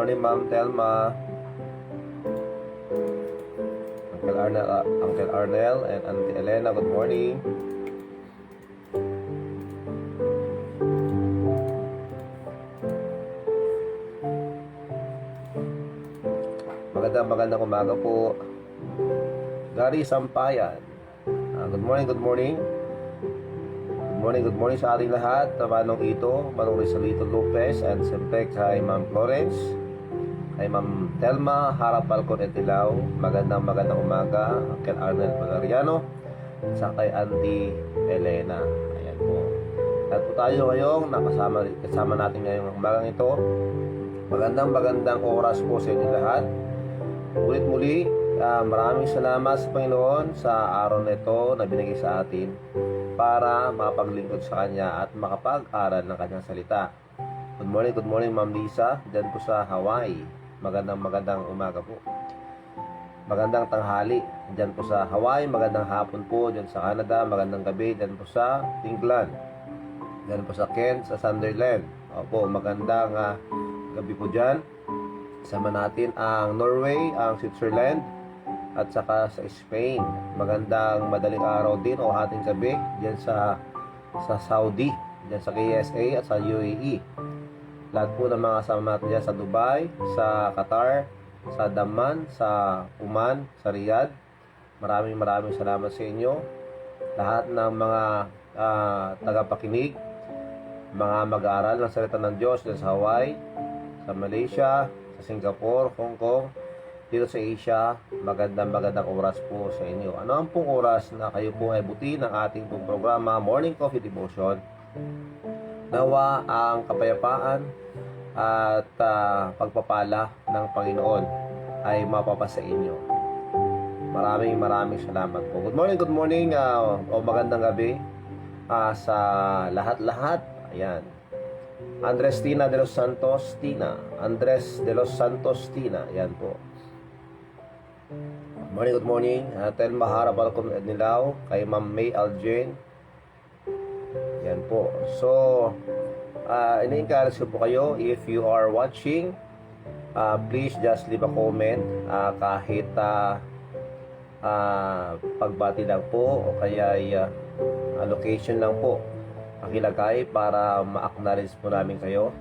morning, Ma'am Telma. Uncle Arnel and Auntie Elena, good morning. Magandang umaga po. Gary Sampayan. Good morning, good morning. Good morning sa ating lahat. Manong Ito, Manong Rizalito Lopez, and siyempre kay Ma'am Florence, kay Ma'am Telma Harapalcon Etilaw. Magandang umaga. Uncle Arnel Valeriano, sa kay Auntie Elena. Ayan po. At po tayo ngayong kasama natin ngayong umagang ito. Magandang oras po sa inyo lahat. Ulit muli, maraming salamat sa Panginoon sa araw na ito na binigay sa atin para mapaglingkod sa Kanya at makapag-aral ng Kanyang salita. Good morning Ma'am Lisa, dyan po sa Hawaii. Magandang umaga po. Magandang tanghali dyan po sa Hawaii. Magandang hapon po dyan sa Canada. Magandang gabi dyan po sa England. Dyan po sa Kent, sa Sunderland. Opo, magandang gabi po dyan. Sama natin ang Norway, ang Switzerland, at saka sa Spain. Magandang madaling araw din o hating gabi diyan sa Saudi, diyan sa KSA at sa UAE. Lahat po ng mga sama natin diyan sa Dubai, sa Qatar, sa Daman, sa Oman, sa Riyadh. Maraming salamat sa inyo. Lahat ng mga tagapakinig, mga mag-aaral ng salita ng Diyos diyan sa Hawaii, sa Malaysia, sa Singapore, Hong Kong, dito sa Asia. Magandang oras po sa inyo. Ano ang pong oras na kayo po ay buti ng ating pong programa Morning Coffee Devotion? Nawa ang kapayapaan at pagpapala ng Panginoon ay mapapasa inyo. Maraming salamat po. Good morning o magandang gabi sa lahat-lahat. Ayan. Andres de los Santos Tina. Yan po. Good morning. Telma Harapalcon Ednilaw, kay Ma'am May Aljen. Yan po. So, ini-encourage ko po kayo, if you are watching, please just leave a comment, kahit pagbati lang po o kaya location lang po pakilagay para ma-acknowledge po namin kayo.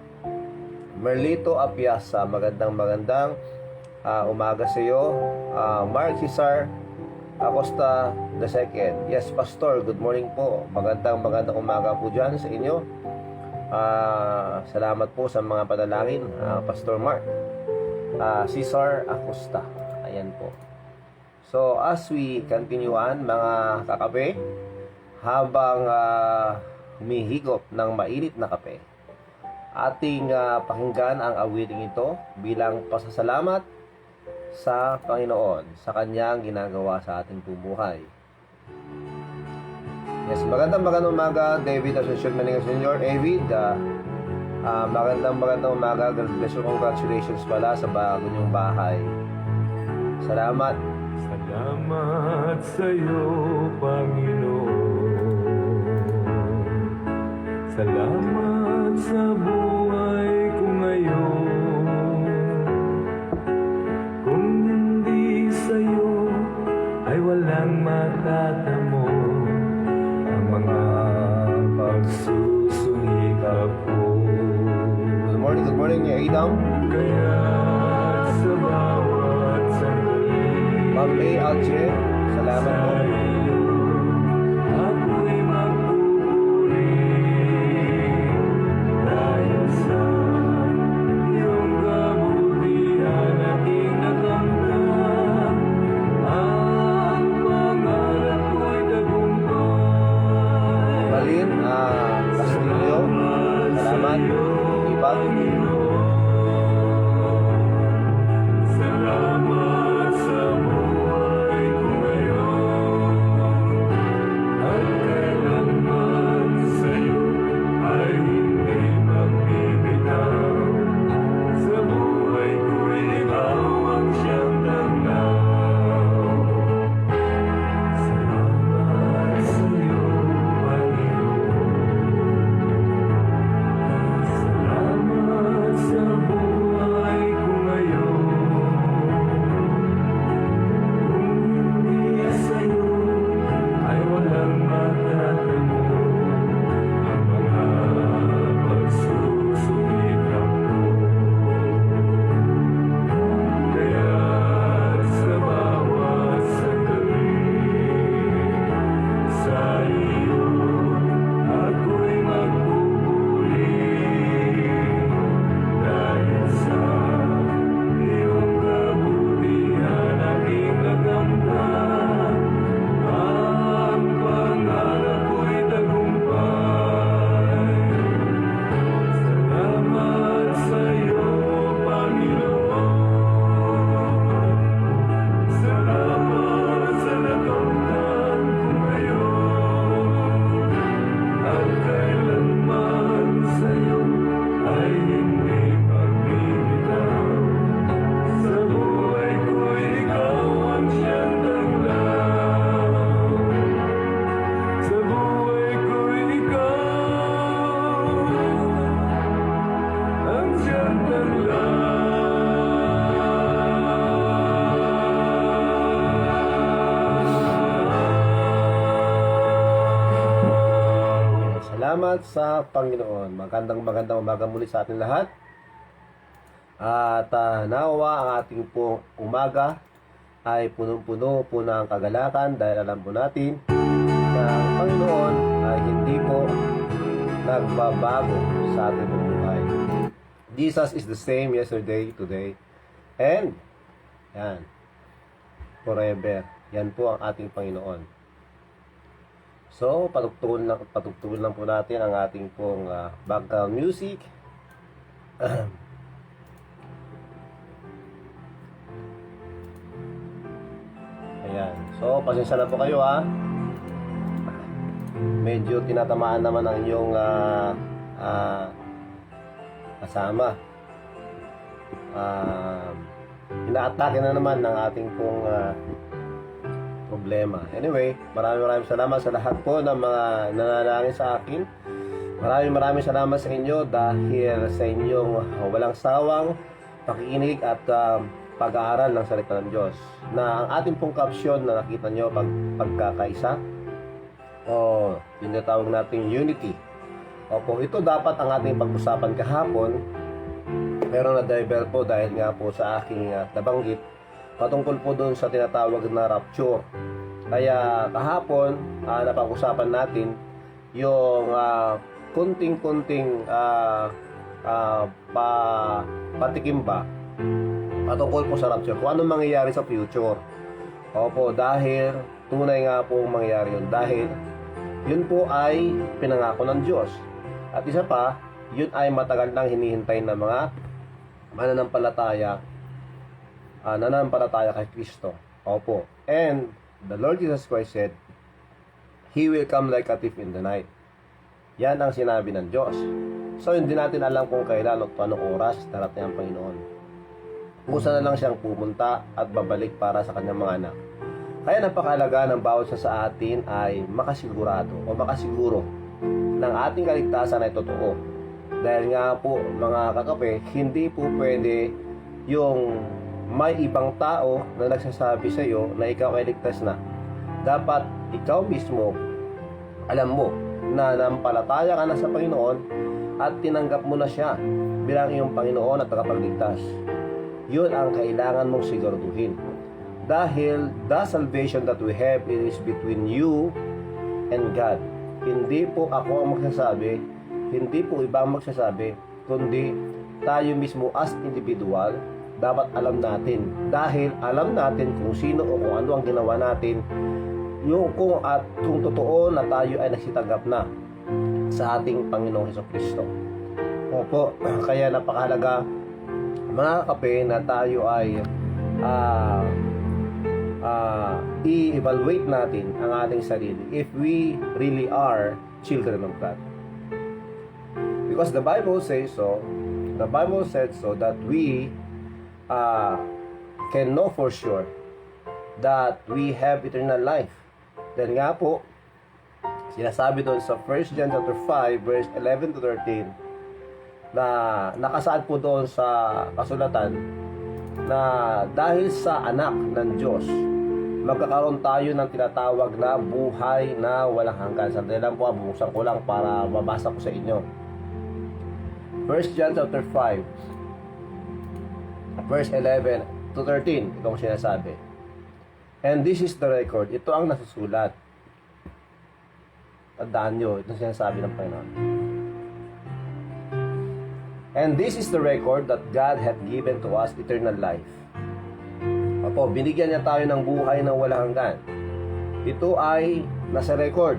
Merlito Apiasa, magandang umaga sa iyo. Mark Cesar Acosta II. Yes, Pastor, good morning po. Magandang umaga po dyan sa inyo. Salamat po sa mga panalangin, Pastor Mark. Cesar Acosta. Ayan po. So, as we continue on, mga kakape, habang humihigop ng mainit na kape, ating pakinggan ang awiting ito bilang pasasalamat sa Panginoon sa Kanyang ginagawa sa ating buhay. Yes, magandang umaga, David Ascension Maninga Senior. David, magandang umaga. God bless you. Congratulations pala sa bago niyong bahay. Salamat sa iyo, Panginoon. Salamat sa buhay ko ngayon. Kung hindi sa iyo ay walang matatamo ang mga pagsusumikap ko. Good morning, Adam. Kaya sa bawat sandali, Ma'am May Aljen, salamat po. Castillo, salamat. Ibang salamat sa buhay ko ngayon. At kailanman sa'yo ay hindi magbibitaw. Sa buhay ko'y ikaw ang siyang tanglaw. Salamat sa'yo, Panginoon. Salamat salamat sa Panginoon. Magandang umaga muli sa ating lahat. At nawa ang ating pong umaga ay punong-puno po ng kagalakan dahil alam po natin na ang Panginoon ay hindi po nagbabago sa ating buhay. Jesus is the same yesterday, today, and yan, forever. Yan po ang ating Panginoon. So, patugtugin lang po natin ang ating pong background music. Ayan. So, pasensya na po kayo ha. Medyo tinatamaan naman ang inyong kasama. Inaatake na naman ng ating pong problema. Anyway, maraming salamat sa lahat po ng mga nanalangin sa akin. Maraming salamat sa inyo dahil sa inyong walang sawang pakikinig at pag-aaral ng salita ng Diyos. Na ang ating pong caption na nakita nyo pagkakaisa o yung natawag natin unity. Opo, ito dapat ang ating pag-usapan kahapon, pero na-divert po dahil nga po sa aking nabanggit patungkol po doon sa tinatawag na rapture. Kaya kahapon napag-usapan natin yung kunting-kunting patikim ba patungkol po sa rapture, kung anong mangyayari sa future. Opo, dahil tunay nga po mangyayari yun, dahil yun po ay pinangako ng Diyos. At isa pa, yun ay matagal nang hinihintay ng mga nananampalataya kay Kristo. Opo. And the Lord Jesus Christ said, He will come like a thief in the night. Yan ang sinabi ng Diyos. So, hindi natin alam kung kailan o anong oras darating ang Panginoon. Kung saan na lang siyang pumunta at babalik para sa kanyang mga anak. Kaya napakahalaga ng bawat isa sa atin ay makasigurado o makasiguro ng ating kaligtasan ay totoo. Dahil nga po mga kakape, hindi po pwede yung may ibang tao na nagsasabi sa iyo na ikaw ay ligtas na. Dapat ikaw mismo alam mo na nampalataya ka na sa Panginoon at tinanggap mo na siya bilang iyong Panginoon at tagapagligtas. Yun ang kailangan mong siguraduhin. Dahil the salvation that we have is between you and God. Hindi po ako ang magsasabi, hindi po iba ang magsasabi, kundi tayo mismo as individual, dapat alam natin. Dahil alam natin kung sino o kung ano ang ginawa natin, yung kung totoo na tayo ay nagsitanggap na sa ating Panginoong Hesukristo. Opo, kaya napakahalaga mga kape na tayo ay i-evaluate natin ang ating sarili if we really are children of God. Because the Bible says so, the Bible said so that we can know for sure that we have eternal life. Dahil nga po, sinasabi doon sa 1 John chapter 5 verse 11 to 13 na nakasaad po doon sa kasulatan na dahil sa anak ng Diyos, magkakaroon tayo ng tinatawag na buhay na walang hanggan. Sandali lang po, bubuksan ko lang para mabasa ko sa inyo. 1 John chapter 5 verse 11 to 13, ito ang sinasabi. And this is the record. Ito ang nasusulat. Tandaan nyo, ito ang sinasabi ng Panginoon. And this is the record that God hath given to us, eternal life. Opo, binigyan niya tayo ng buhay na walang hanggan. Ito ay nasa record.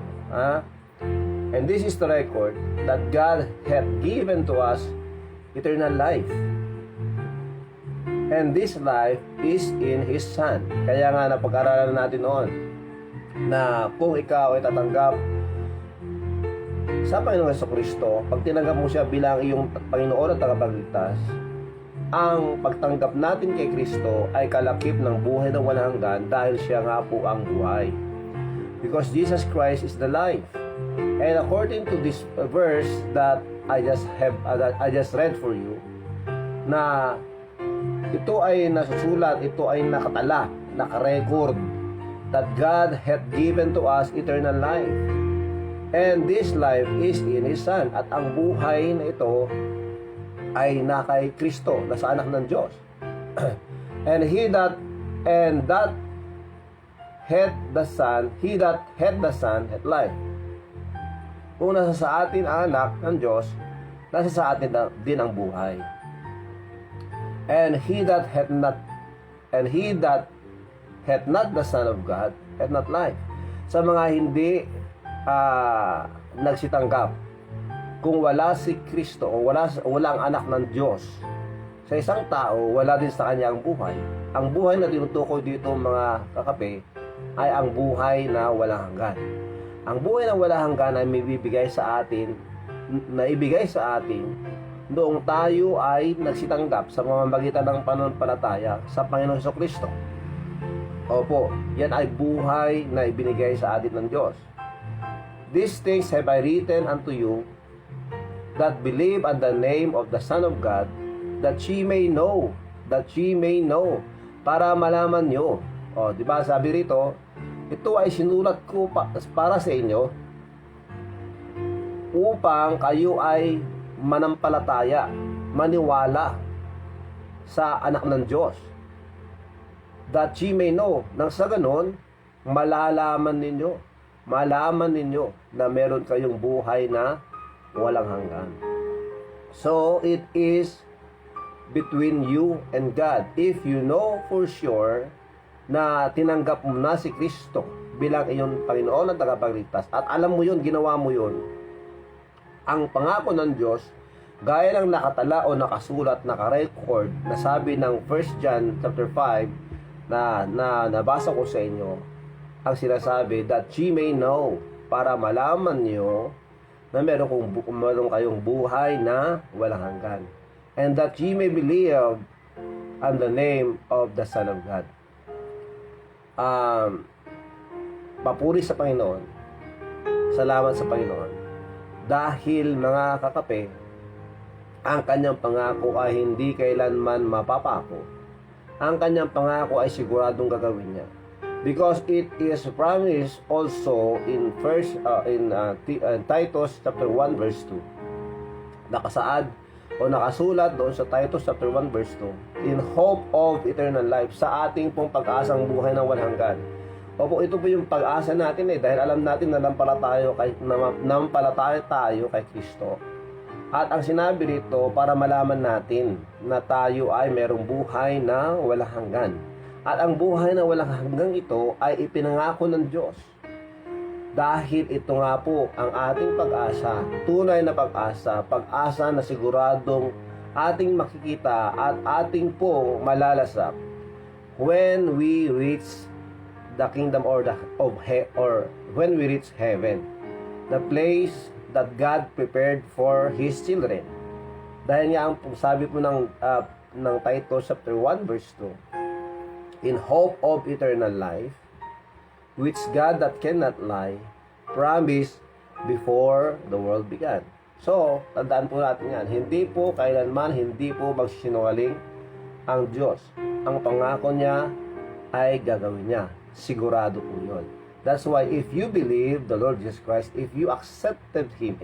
And this is the record that God hath given to us, eternal life. And this life is in His Son. Kaya nga napag-aralan natin noon na kung ikaw ay tatanggap sa Panginoong Hesukristo, pag tinanggap mo siya bilang iyong Panginoon at tagapagligtas, ang pagtanggap natin kay Kristo ay kalakip ng buhay ng walang hanggan dahil siya nga po ang buhay. Because Jesus Christ is the life. And according to this verse that I just read for you, na ito ay nasusulat, ito ay nakatala, nakarecord that God hath given to us eternal life. And this life is in His Son. At ang buhay na ito ay na kay Kristo, na sa anak ng Diyos. And that hath the Son, he that hath the Son hath life. Kung nasa sa atin ang anak ng Diyos, nasa sa atin din ang buhay. And he that hath not the Son of God hath not life. Sa mga hindi nagsitanggap, kung wala si Kristo o walang anak ng Diyos sa isang tao, wala din sa kanya ang buhay. Ang buhay na tinutukoy dito mga kakape ay ang buhay na walang hanggan. Ang buhay na walang hanggan ay may ibigay sa atin noong tayo ay nagsitanggap sa pamamagitan ng pananampalataya sa Panginoong Jesucristo. Opo, yan ay buhay na ibinigay sa atin ng Diyos. These things have I written unto you that believe on the name of the Son of God, that ye may know, para malaman nyo. O, di ba sabi rito, ito ay sinulat ko para sa inyo upang kayo ay manampalataya, maniwala sa anak ng Diyos. That ye may know, nang sa ganon, malaman ninyo na meron kayong buhay na walang hanggan. So, it is between you and God. If you know for sure na tinanggap mo na si Kristo bilang iyong Panginoon at tagapagligtas, at alam mo yun, ginawa mo yun, ang pangako ng Diyos, gaya ng nakatala o nakasulat, nakarecord, na sabi ng 1 John chapter 5, na nabasa ko sa inyo, ang sinasabi, that ye may know, para malaman nyo na meron kayong buhay na walang hanggan. And that ye may believe on the name of the Son of God. Papuri sa Panginoon. Salamat sa Panginoon. Dahil mga kakape, ang kanyang pangako ay hindi kailanman mapapako. Ang kanyang pangako ay siguradong gagawin niya. Because it is promised also in Titus chapter 1 verse 2. Nakasaad o nakasulat doon sa Titus chapter 1 verse 2, in hope of eternal life, sa ating pong pag-asang buhay ng walang hanggan. Opo, ito po yung pag-asa natin dahil alam natin na nampalataya tayo kay Kristo. At ang sinabi rito, para malaman natin na tayo ay merong buhay na walang hanggan. At ang buhay na walang hanggang ito ay ipinangako ng Diyos. Dahil ito nga po ang ating pag-asa, tunay na pag-asa, pag-asa na siguradong ating makikita at ating pong malalasap when we reach the kingdom or when we reach heaven, the place that God prepared for His children. Dahil nga ang sabi po ng Titus chapter 1 verse 2, in hope of eternal life, which God that cannot lie promised before the world began. So, tandaan po natin yan. Hindi po kailanman, hindi po magsinungaling ang Diyos. Ang pangako niya ay gagawin niya. Sigurado po yun. That's why if you believe the Lord Jesus Christ, if you accepted Him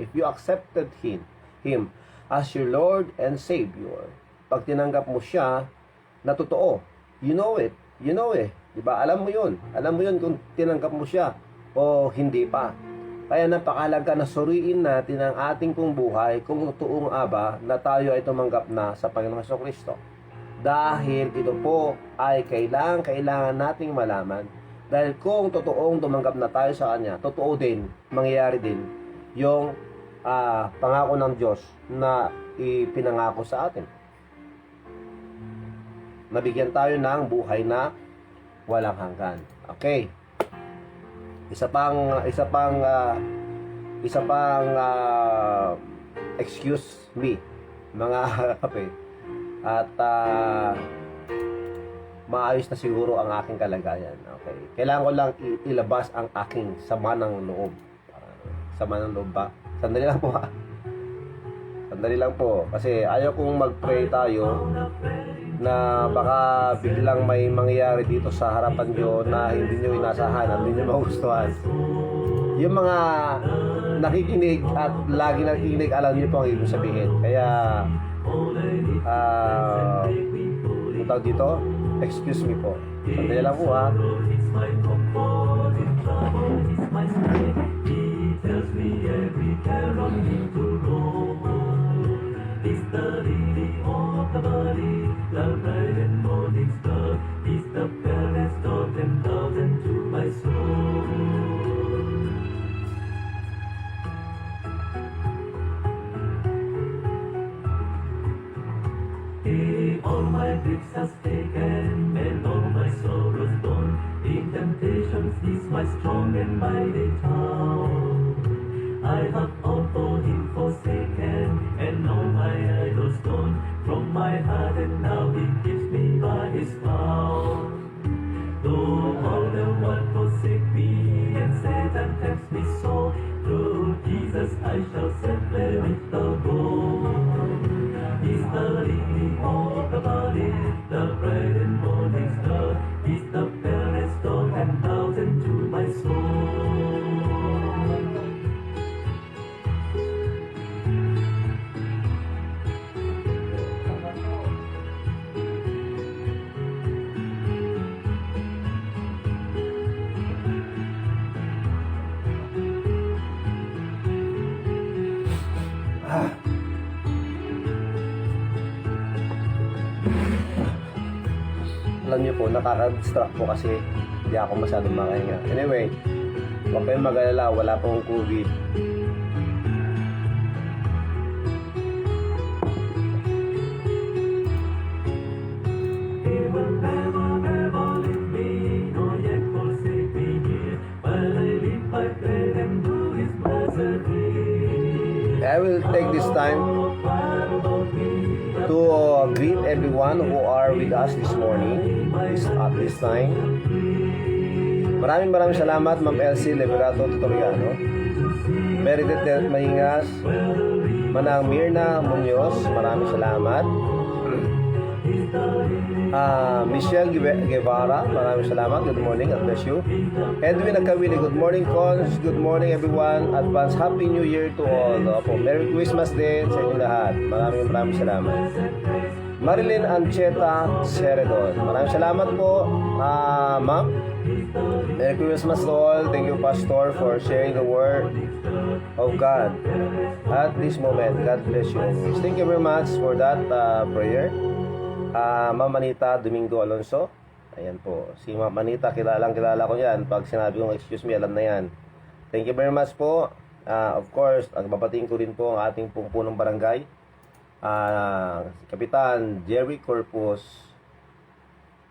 as your Lord and Savior, pag tinanggap mo siya na totoo, you know it. Diba? Alam mo yun kung tinanggap mo siya o hindi pa. Kaya napakahalaga na suriin natin ang ating pong buhay kung totoong aba na tayo ay tumanggap na sa Panginoong Jesucristo. Dahil ito po ay kailangan nating malaman. Dahil kung totoong tumanggap na tayo sa Kanya, totoo din, mangyayari din yung pangako ng Diyos na ipinangako sa atin. Nabigyan tayo ng buhay na walang hanggan. Okay. Isa pang excuse me, mga kape. At maayos na siguro ang aking kalagayan. Okay. Kailangan ko lang ilabas ang aking sama ng loob. Sama ng loob ba? Sandali lang po. Kasi ayaw kong mag-pray tayo na baka biglang may mangyayari dito sa harapan nyo na hindi nyo inasahan at hindi nyo magustuhan. Yung mga nakikinig at lagi nakikinig, alam niyo po ang ibig sabihin. Kaya, yung tawag dito, excuse me po. Sandali lang po ha. All my griefs has taken, and all my sorrows gone. In temptations, He's my strong and mighty tower. I have all for Him forsaken, and all my idols gone from my heart, and now He keeps me by His power. Though all the world forsake me, and Satan tempts me so, through Jesus I shall simply reach the goal. He's the lily of the valley, the bright and morning star. He's the fairest of 10,000 to my soul. Alam niyo po, nakaka-distract po kasi hindi ako masyadong makahinga. Anyway, huwag kayong mag-alala, wala pong COVID. He will never, never leave me, nor yet forsake me here. While I live by faith and do His blessed will. I will take this time to greet everyone who are with us this morning, at this time. Maraming salamat, Ma'am Elsie Liberato Tutoriano, Meredith Maingas, Manang Mirna Munoz, maraming salamat. Michelle Guevara, maraming salamat. Good morning, God bless you. Edwin Agkawili, good morning, Cons. Good morning, everyone. Advance Happy New Year to all. Opo, Merry Christmas din sa inyo lahat. Maraming salamat. Marilyn Ancheta Seredon, maraming salamat po, ma'am. Merry Christmas to all. Thank you, Pastor, for sharing the word of God at this moment. God bless you always. Thank you very much for that prayer. Ma'am Manita Domingo Alonso. Ayan po. Si Ma'am Manita, kilala ko yan. Pag sinabi kong excuse me, alam na yan. Thank you very much po. Of course, agbabatiin ko rin po ang ating punong barangay. Kapitan Jerry Corpus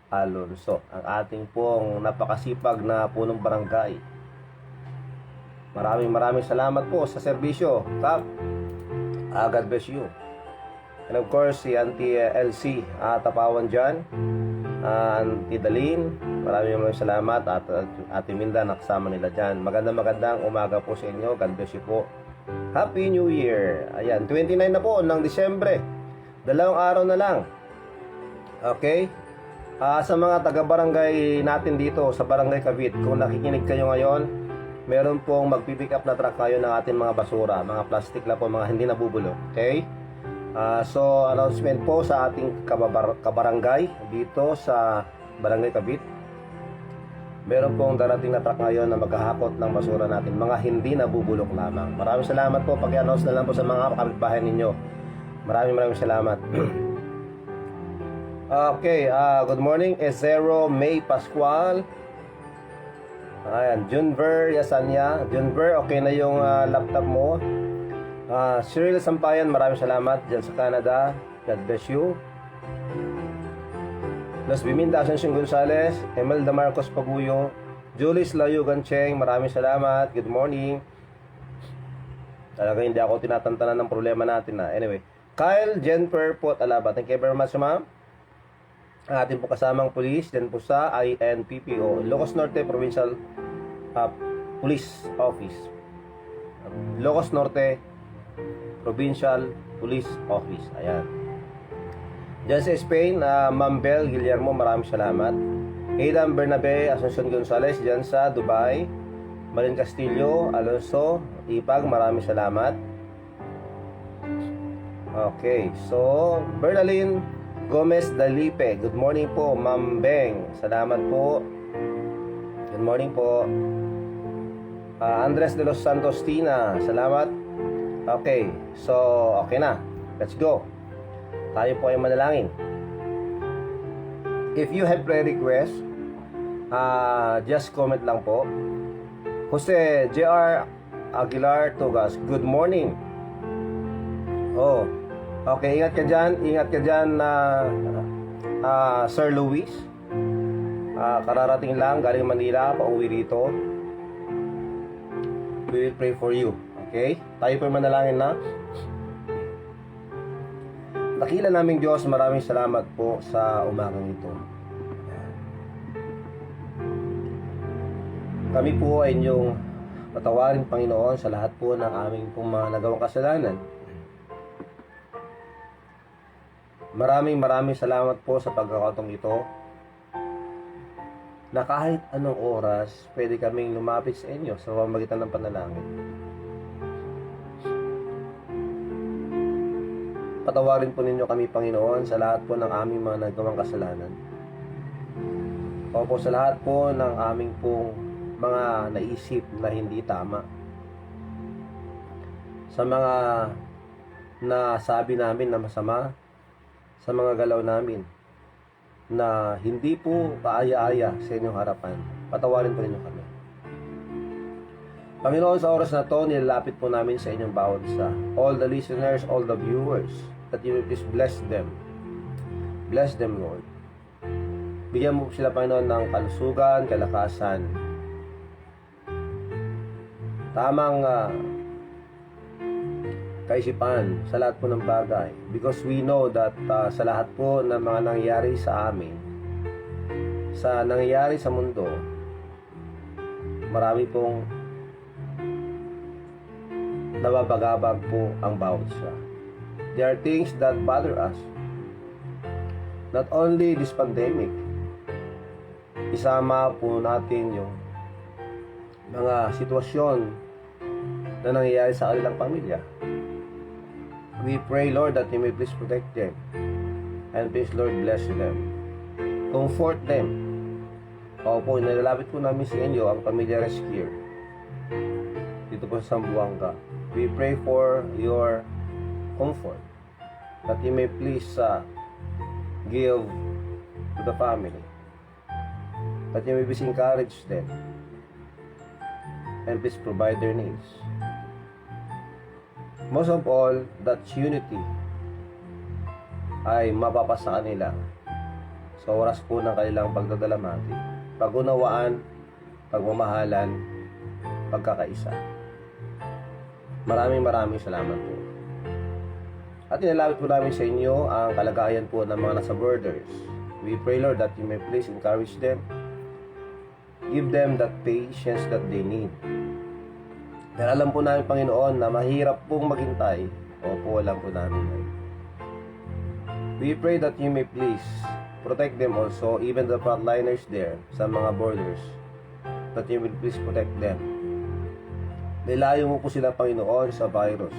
Alonso. Ang ating pong napakasipag na punong barangay. Maraming salamat po sa serbisyo. Kap, God bless you. And of course, si Auntie LC Tapawan dyan, Auntie Dalin, maraming salamat. At Ate Minda, nakasama nila dyan. Magandang umaga po sa inyo. God bless you po. Happy New Year. Ayan, 29 na po ng Disyembre. 2 araw na lang. Okay? Sa mga taga-barangay natin dito sa Barangay Cavite, kung nakikinig kayo ngayon, meron pong magpipick up na truck kayo ng ating mga basura, mga plastic lang po, mga hindi nabubulok. Okay? So, announcement po sa ating kabarangay dito sa Barangay Cavite. Meron pong darating na truck ngayon na maghahakot ng basura natin, mga hindi nabubulok lamang. Maraming salamat po. Paki-announce na lang po sa mga kapitbahay ninyo. Maraming salamat. Okay, good morning. Ezero May Pascual. Ayan, Junver Yasanya. Junver, okay na yung laptop mo. Cyril Sampayan, maraming salamat dyan sa Canada. God bless you. Los Biminda Ascension Gonzales, Emelda Marcos Paguyo, Julis Layugan Cheng, maraming salamat. Good morning. Talaga hindi ako tinatantanan ng problema natin na. Anyway, Kyle Jennifer Pot Alaba, thank you very much, ma'am. Ang ating po kasamang police, dyan po sa INPPO, Ilocos Norte Provincial Police Office. Ilocos Norte Provincial Police Office. Ayan. Diyan sa Spain, Ma'am Bel Guillermo, maraming salamat. Aidan Bernabe, Asuncion Gonzales, diyan sa Dubai. Malin Castillo, Alonso, Ipag, maraming salamat. Okay, so Bernalyn Gomez Dalipe, good morning po. Ma'am Beng, salamat po. Good morning po. Andres de los Santos Tina, salamat. Okay, so okay na. Let's go. Tayo po ay manalangin. If you have prayer request, just comment lang po. Jose J.R. Aguilar Tugas, good morning. Oh, okay, ingat ka dyan Sir Luis. Kararating lang, galing Manila, pauwi rito. We will pray for you. Okay? Tayo po manalangin na. Dakila naming Diyos, maraming salamat po sa umagang ito. Kami po ay inyong patawarin, Panginoon, sa lahat po ng aming pong mga nagawang kasalanan. Maraming salamat po sa pagkakataong ito na kahit anong oras pwede kaming lumapit sa inyo sa pamamagitan ng panalangin. Patawarin po ninyo kami, Panginoon, sa lahat po ng aming mga nagawang kasalanan. O po sa lahat po ng aming pong mga naisip na hindi tama. Sa mga nasabi namin na masama, sa mga galaw namin na hindi po kaaya-aya sa inyong harapan, patawarin po ninyo kami. Panginoon, sa oras na to, nilalapit po namin sa inyong bawat isa. All the listeners, all the viewers, that you will please bless them. Bless them, Lord. Bigyan mo sila, Panginoon, ng kalusugan, kalakasan, tamang kaisipan sa lahat po ng bagay, because we know that sa lahat po ng mga nangyayari sa amin, sa nangyayari sa mundo, marami pong nababagabag po ang bawat isa. There are things that bother us, not only this pandemic, isama po natin yung mga sitwasyon na nangyayari sa kanilang pamilya. We pray, Lord, that you may please protect them, and please, Lord, bless them, comfort them. Opo, nilalapit po namin sa inyo ang Pamilya Rescue dito po sa Zamboanga. We pray for your comfort, that you may please give to the family, that you may please encourage them, and please provide their needs. Most of all, that unity ay mapapasa kanila sa oras po ng kanilang pagdadalamhati, pagunawaan, pagmamahalan, pagkakaisa. Maraming salamat po. At inalapit po namin sa inyo ang kalagayan po ng mga nasa borders. We pray, Lord, that you may please encourage them, give them that patience that they need. Dahil alam po namin, Panginoon, na mahirap pong maghintay. Opo, alam po namin. We pray that you may please protect them also, even the frontliners there sa mga borders, that you will please protect them. Nilayo mo po sila, Panginoon, sa virus.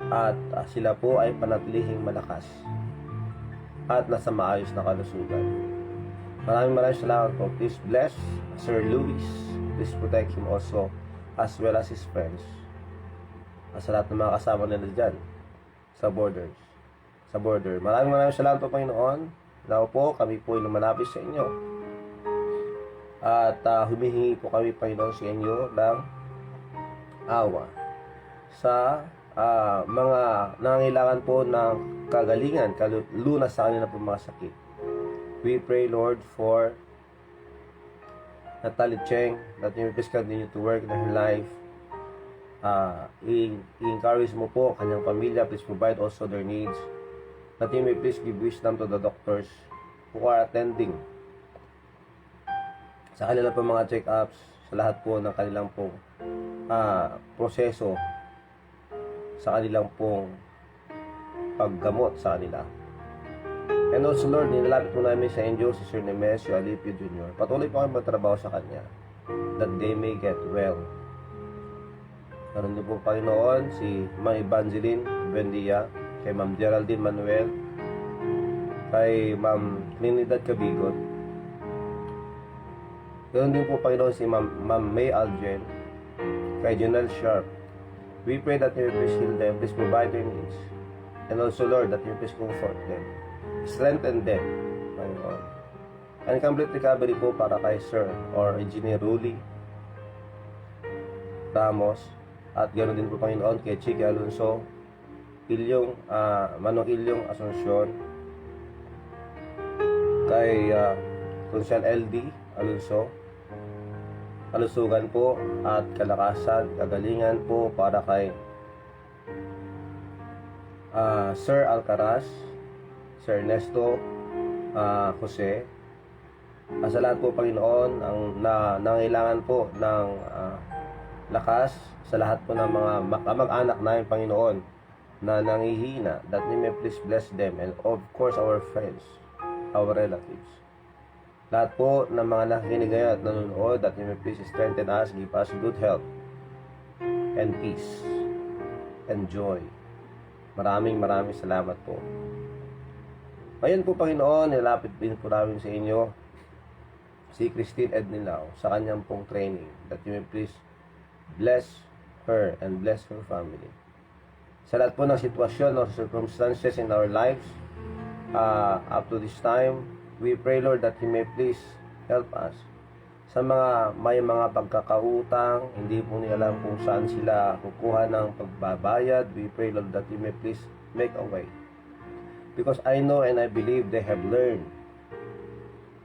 At sila po ay panatilihing malakas at nasa maayos na kalusugan. Maraming salamat po. Please bless Sir Luis. Please protect him also, as well as his friends, sa lahat ng mga kasama nila dyan sa border. Maraming salamat po, Panginoon. Now po, kami po ay lumalapit sa inyo at humihingi po kami, Panginoon, sa inyo ng awa sa mga nangangailangan po ng kagalingan, lunas sa kanila po mga sakit. We pray, Lord, for Natalie Cheng, that you please continue to work in her life. I-encourage mo po kanyang pamilya. Please provide also their needs. That you may please give wisdom to the doctors who are attending sa kanilang po mga check-ups, sa lahat po ng kanilang pong proseso, sa kanilang pong paggamot sa kanila. And also, Lord, nilalapit po namin sa inyo si Sir Nemesio Alipio Jr. Patuloy po kami magtrabaho sa kanya. that they may get well. Meron din po Panginoon si Ma'am Evangeline Buendia, kay Ma'am Geraldine Manuel, kay Ma'am Trinidad Cabigot. Meron din po Panginoon si Ma'am May Algen, kay Janelle Sharp. We pray that you please heal them, please provide their needs. And also, Lord, that you please comfort them, strengthen them, Panginoon. And complete recovery po para kay Sir or Engineer Ruli Ramos, at ganoon din po Panginoon kay Chiki Alonso, Manong Ilyong Asuncion, kay Consiel LD Alonso. Kalusugan po at kalakasan, kagalingan po para kay Sir Alcaraz, Sir Ernesto Jose. Sa lahat po Panginoon ang nangailangan po ng lakas, sa lahat po ng mga kamag-anak namin Panginoon na nangihina, that you may please bless them, and of course our friends, our relatives. Lahat po ng mga nakikinig ngayon at nanonood, that you may please strengthen us, give us good health and peace and joy. Maraming salamat po. Ngayon po Panginoon, nilapit din po namin sa inyo si Christine Ednilao sa kanyang pong training, that you may please bless her and bless her family. Sa lahat po ng sitwasyon or circumstances in our lives, up to this time, we pray, Lord, that you may please help us. Sa may mga pagkakautang, hindi po nila alam kung saan sila kukuha ng pagbabayad, we pray, Lord, that you may please make a way. Because I know and I believe they have learned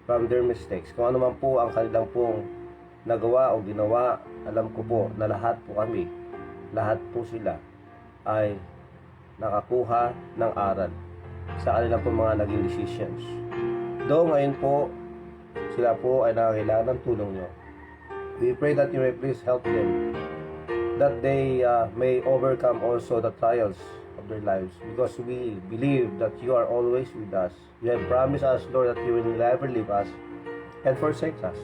from their mistakes. Kung ano man po ang kanilang pong nagawa o ginawa, alam ko po na lahat po kami, lahat po sila ay nakakuha ng aral sa kanilang pong mga naging decisions. Though ngayon po, sila po ay nakakailangan ng tulong nyo. We pray that you may please help them, that they may overcome also the trials of their lives, because we believe that you are always with us. You have promised us, Lord, that you will never leave us and forsake us.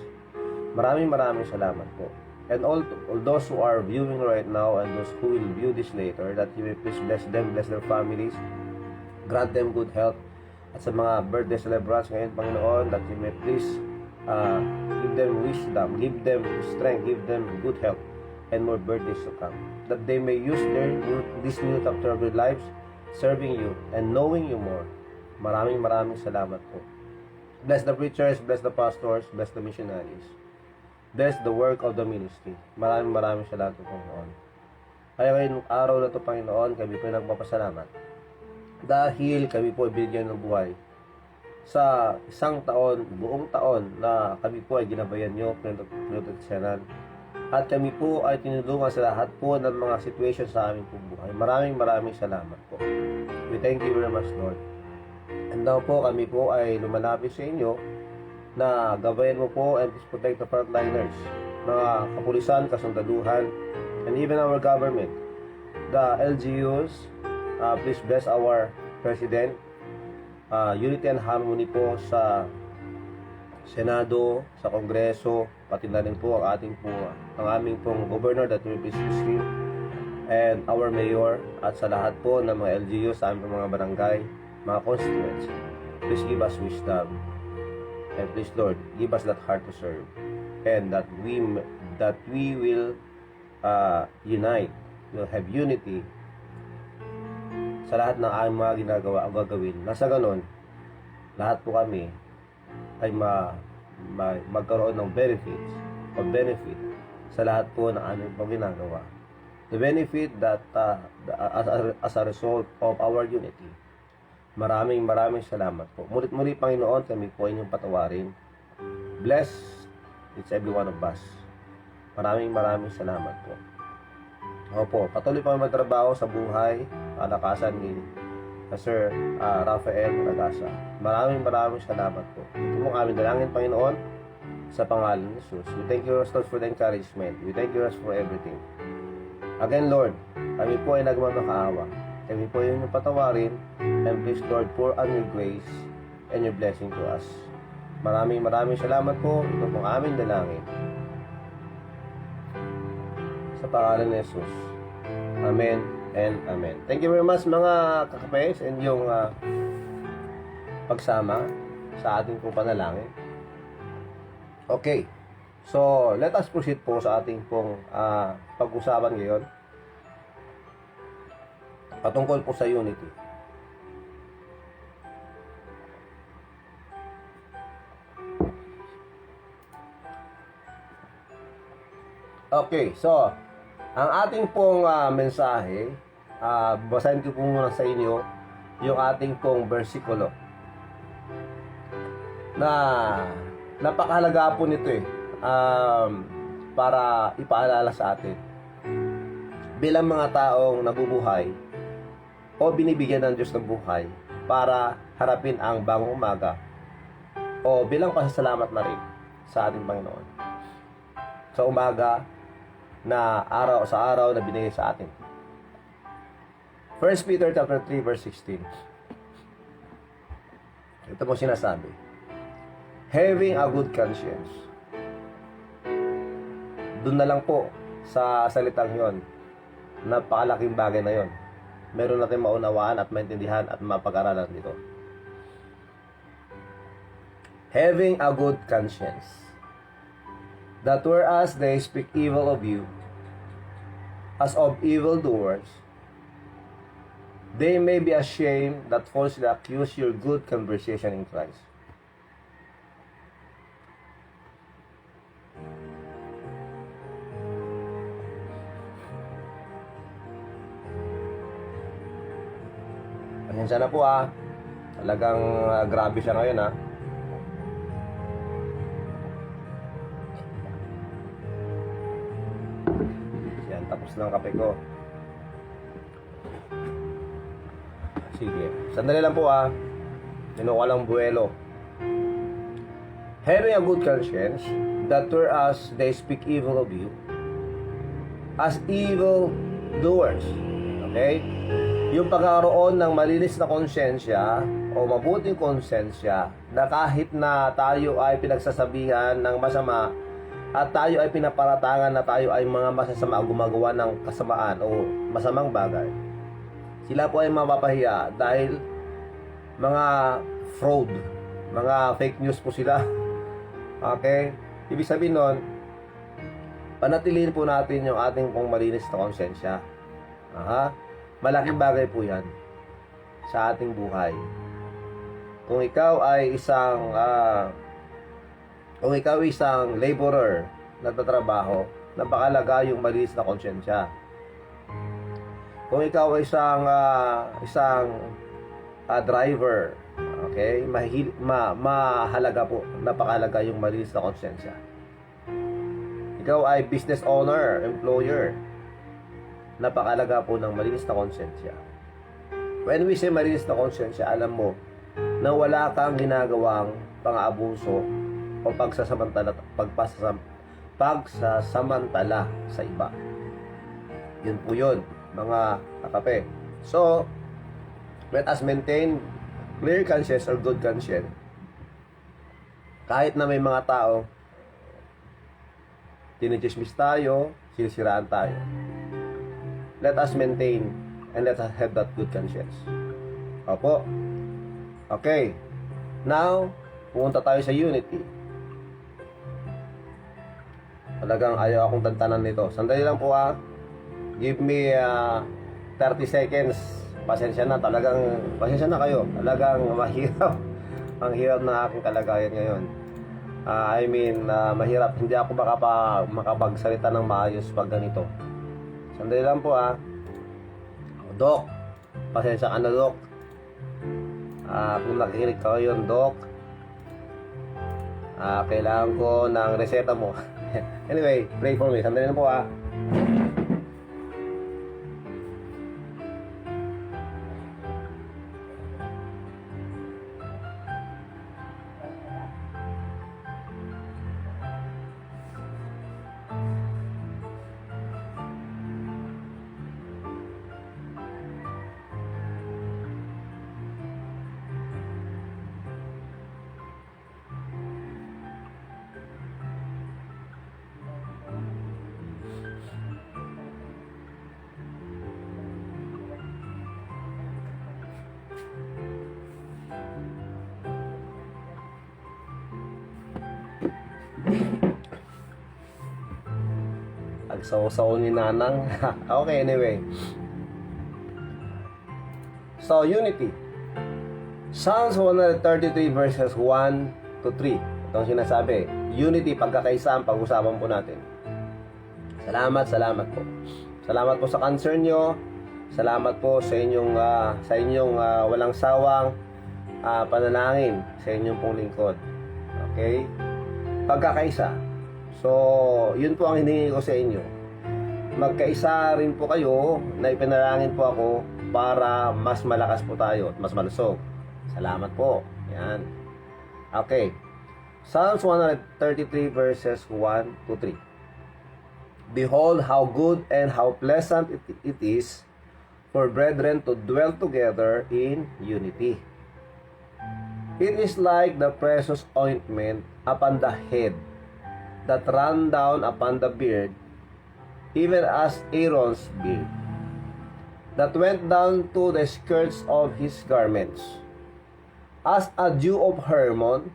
Maraming salamat po. And all those who are viewing right now and those who will view this later, that you may please bless them, bless their families, grant them good health. At sa mga birthday celebrants ngayon, Panginoon, that you may please give them wisdom, give them strength, give them good health, and more birthdays to come. That they may use this new chapter of their lives serving you and knowing you more. Maraming salamat po. Bless the preachers, bless the pastors, bless the missionaries. Bless the work of the ministry. Maraming salamat po, Panginoon. Kaya ngayong araw na ito, Panginoon, kami po nagpapasalamat. Dahil kami po ay binigyan ng buhay sa isang taon, buong taon na kami po ay ginabayan nyo, pinagtatisyanan. At kami po ay tinulungan sa lahat po ng mga situation sa aming pong buhay. Maraming salamat po. We thank you very much, Lord. And now po, kami po ay lumalapit sa inyo na gabayan mo po and please protect the frontliners, mga kapulisan, kasundaluhan, and even our government, the LGUs. Please bless our President, unity and harmony po sa Senado, sa Kongreso, pati na rin po ang aming pong Governor, that we please him, and our Mayor, at sa lahat po ng mga LGUs, sa aming mga barangay, mga constituents. Please give us wisdom. And please, Lord, give us that heart to serve, and that we will unite, we'll have unity sa lahat ng aming mga ginagawa o gagawin. Nasa ganon, lahat po kami ay magkaroon ng benefit sa lahat po ng aming pang ginagawa. The benefit that as a result of our unity. Maraming salamat po. Muli Panginoon, kami po inyong patawarin. Bless each every one of us. Maraming salamat po. Opo, patuloy pa magtrabaho sa buhay, kalakasan ni Sir Rafael Ragasa. Maraming salamat po. Ito mong aming dalangin, Panginoon, sa pangalan ni Jesus. We thank you, Lord, for the encouragement. We thank you, Lord, for everything. Again, Lord, kami po ay nagmamakaawa. Kami po ay inyong patawarin. And please, Lord, pour on your grace and your blessing to us. Maraming salamat po. Ito pong aming dalangin. Sa pangalan ni Jesus. Amen and amen. Thank you very much mga kakape sa inyong pagsama sa ating pong panalangin. Okay. So, let us proceed po sa ating pong pag-usapan ngayon. Patungkol po sa unity. Okay, so ang ating pong mensahe, basahin ko po muna sa inyo yung ating pong versikulo na napakahalaga po nito para ipaalala sa atin bilang mga taong nabubuhay o binibigyan ng Diyos ng buhay para harapin ang bagong umaga o bilang pasasalamat na rin sa ating Panginoon sa umaga na araw sa araw na binigay sa atin. 1 Peter chapter 3 verse 16. Ito mo sinasabi. Having a good conscience. Doon na lang po sa salitang yon. Napakalaking bagay na yon. Meron natin maunawaan at maintindihan at mapag-aralan dito. Having a good conscience. That whereas they speak evil of you, as of evildoers, they may be ashamed that falsely accuse your good conversation in Christ. Pasensya na po talagang grabe siya ngayon Tapos ng kape ko. Sige. Sandali lang po Kinuha lang buwelo. Having a good conscience, that whereas they speak evil of you, as evil doers. Okay? Yung pagkakaroon ng malinis na konsensya o mabuting konsensya na kahit na tayo ay pinagsasabihan ng masama at tayo ay pinaparatangan na tayo ay mga masasama gumagawa ng kasamaan o masamang bagay, sila po ay mapapahiya dahil mga fraud, mga fake news po sila. Okay? Ibig sabihin nun, panatilihin po natin yung ating pong malinis na konsensya. Malaking bagay po yan sa ating buhay. Kung ikaw ay isang laborer, nagtatrabaho, napakalaga yung malinis na konsensya. Kung ikaw ay isang driver, okay, mahalaga po, napakalaga yung malinis na konsensya. Ikaw ay business owner, employer, napakalaga po ng malinis na konsensya. When we say malinis na konsensya, alam mo na wala kang ginagawang pang-aabuso o pagsasamantala sa iba. Yun po yun, mga kakape. So, let us maintain clear conscience or good conscience. Kahit na may mga tao, tinichismis tayo, sinisiraan tayo. Let us maintain and let us have that good conscience. Opo. Okay. Now, pumunta tayo sa unity. Talagang ayaw akong tantanan nito. Sandali lang po Give me 30 seconds. Pasensya na kayo. Talagang mahirap. Ang hirap na aking kalagayan ngayon. Mahirap. Hindi ako makapagsalita ng maayos pag ganito. Sandali lang po Doc, pasensya ka na, Doc. Kung nakikinig ka ngayon, Doc, kailangan ko ng reseta mo. Anyway, pray for me. Sandali lang po Agsaw-saw ni Nanang. Okay, anyway. So, unity. Psalms 133 verses 1 to 3. Itong sinasabi. Unity, pagkakaisa ang pag-usapan po natin. Salamat po. Salamat po sa concern nyo. Salamat po sa inyong walang sawang panalangin sa inyong pong lingkod. Okay? Pagkakaisa. So, yun po ang hinihingi ko sa inyo. Magkaisa rin po kayo na ipinalangin po ako para mas malakas po tayo at mas malusog. Salamat po. Yan. Okay. Psalms 133 verses 1 to 3. Behold how good and how pleasant it is for brethren to dwell together in unity. It is like the precious ointment upon the head that ran down upon the beard, even as Aaron's beard, that went down to the skirts of his garments, as a dew of Hermon,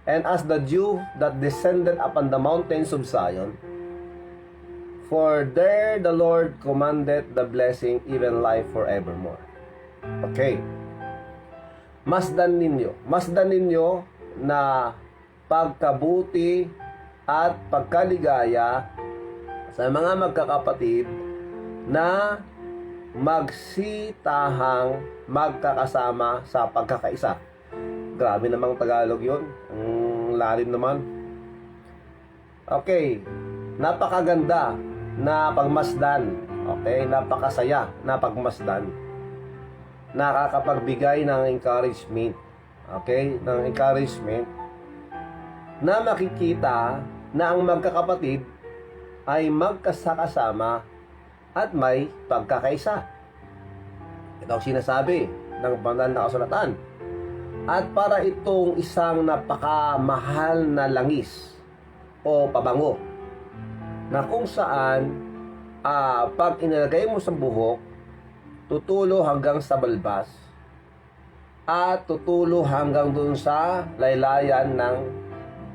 and as the dew that descended upon the mountains of Zion. For there the Lord commanded the blessing, even life forevermore. Okay. Masdan ninyo na pagkabuti at pagkaligaya sa mga magkakapatid na magsitahang magkakasama sa pagkakaisa. Grabe namang Tagalog yun. Ang lalim naman. Okay. Napakaganda na pagmasdan. Okay? Napakasaya na pagmasdan. Nakakapagbigay ng encouragement. Okay? Ng encouragement na makikita na ang magkakapatid ay magkasakasama at may pagkakaisa. Ito ang sinasabi ng banal na kasulatan. At para itong isang napakamahal na langis o pabango na kung saan pag inilagay mo sa buhok, tutulo hanggang sa balbas at tutulo hanggang dun sa laylayan ng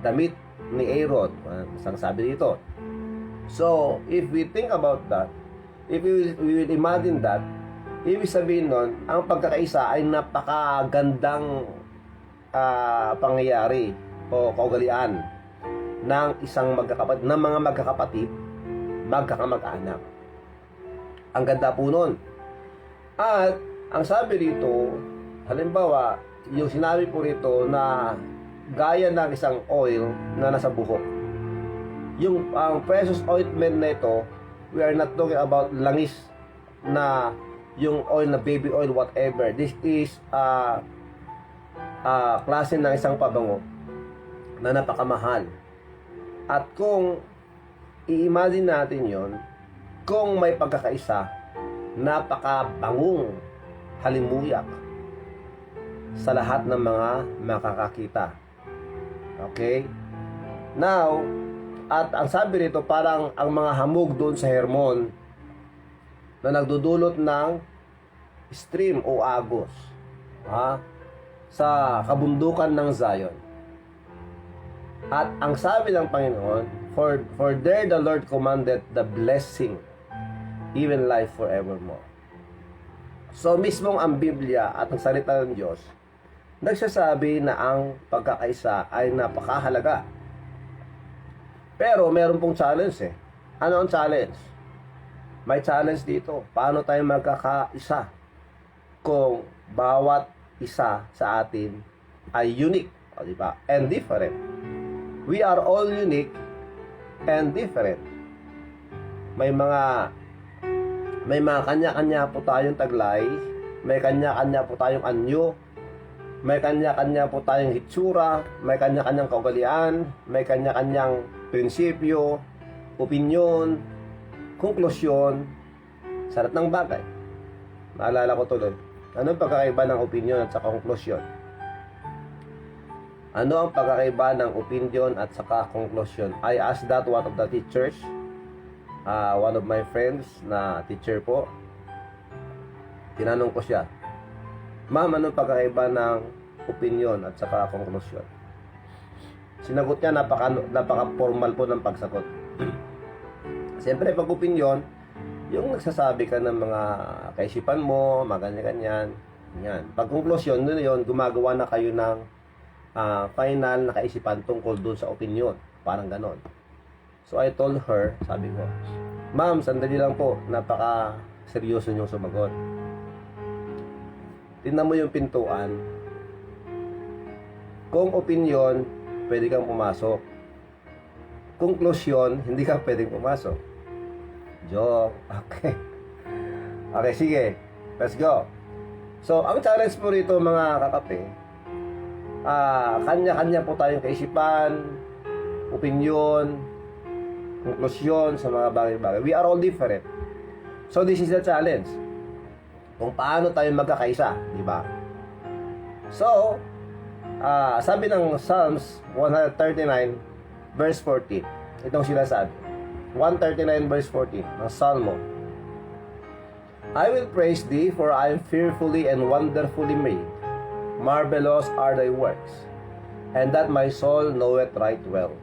damit ni Aaron. Isang sabi dito. So, if we think about that, if we will imagine that, ibig sabihin nun, ang pagkakaisa ay napakagandang pangyayari o kaugalian ng isang magkakapatid, ng mga magkakapatid, magkakamag-anak. Ang ganda po nun. At ang sabi rito, halimbawa, yung sinabi po rito na gaya ng isang oil na nasa buhok. Yung ang precious ointment na ito, we are not talking about langis na yung oil na baby oil, whatever. This is klase ng isang pabango na napakamahal. At kung i-imagine natin yon, kung may pagkakaisa, napakabangong halimuyak sa lahat ng mga makakakita. Okay? Now, at ang sabi rito, parang ang mga hamog doon sa Hermon na nagdudulot ng stream o agos sa kabundukan ng Zion. At ang sabi ng Panginoon, for there the Lord commanded the blessing, even life forevermore. So mismong ang Biblia at ang salita ng Diyos nagsasabi na ang pagkakaisa ay napakahalaga. Pero meron pong challenge . Ano ang challenge? May challenge dito. Paano tayo magkakaisa kung bawat isa sa atin ay unique, diba? And different. We are all unique and different. May mga kanya-kanya po tayong taglay, may kanya-kanya po tayong anyo, may kanya-kanya po tayong hitsura, may kanya-kanyang kaugalian, may kanya-kanyang prinsipyo, opinyon, konklusyon sa lahat ng bagay. Naalala ko tuloy. Ano ang pagkakaiba ng opinyon at saka konklusyon? Ano ang pagkakaiba ng opinyon at saka konklusyon? I asked that one of the teachers, one of my friends na teacher po. Tinanong ko siya, Ma'am, anong pagkakaiba ng opinyon at saka konklusyon? Sinagot niya, napaka-formal po ng pagsagot. Siyempre, pag opinion, yung nagsasabi ka ng mga kaisipan mo, mga ganyan-ganyan, yan. Pag conclusion, yun, gumagawa na kayo ng final na kaisipan tungkol dun sa opinion. Parang ganon. So, I told her, sabi ko, ma'am, sandali lang po, napaka-seryoso niyong sumagot. Tingnan mo yung pintuan. Kung opinion, pwede kang pumasok. Conclusion, hindi ka pwedeng pumasok. Joke. Okay. Okay, sige. Let's go. So, ang challenge po rito mga kakape, kanya-kanya po tayong kaisipan, opinion, konklusyon sa mga bagay-bagay. We are all different. So, this is the challenge. Kung paano tayo magkakaisa, di ba? So, sabi ng Psalms 139 verse 14. Itong sinasabi. 139 verse 14 ng Salmo. I will praise thee, for I am fearfully and wonderfully made. Marvelous are thy works, and that my soul knoweth right well.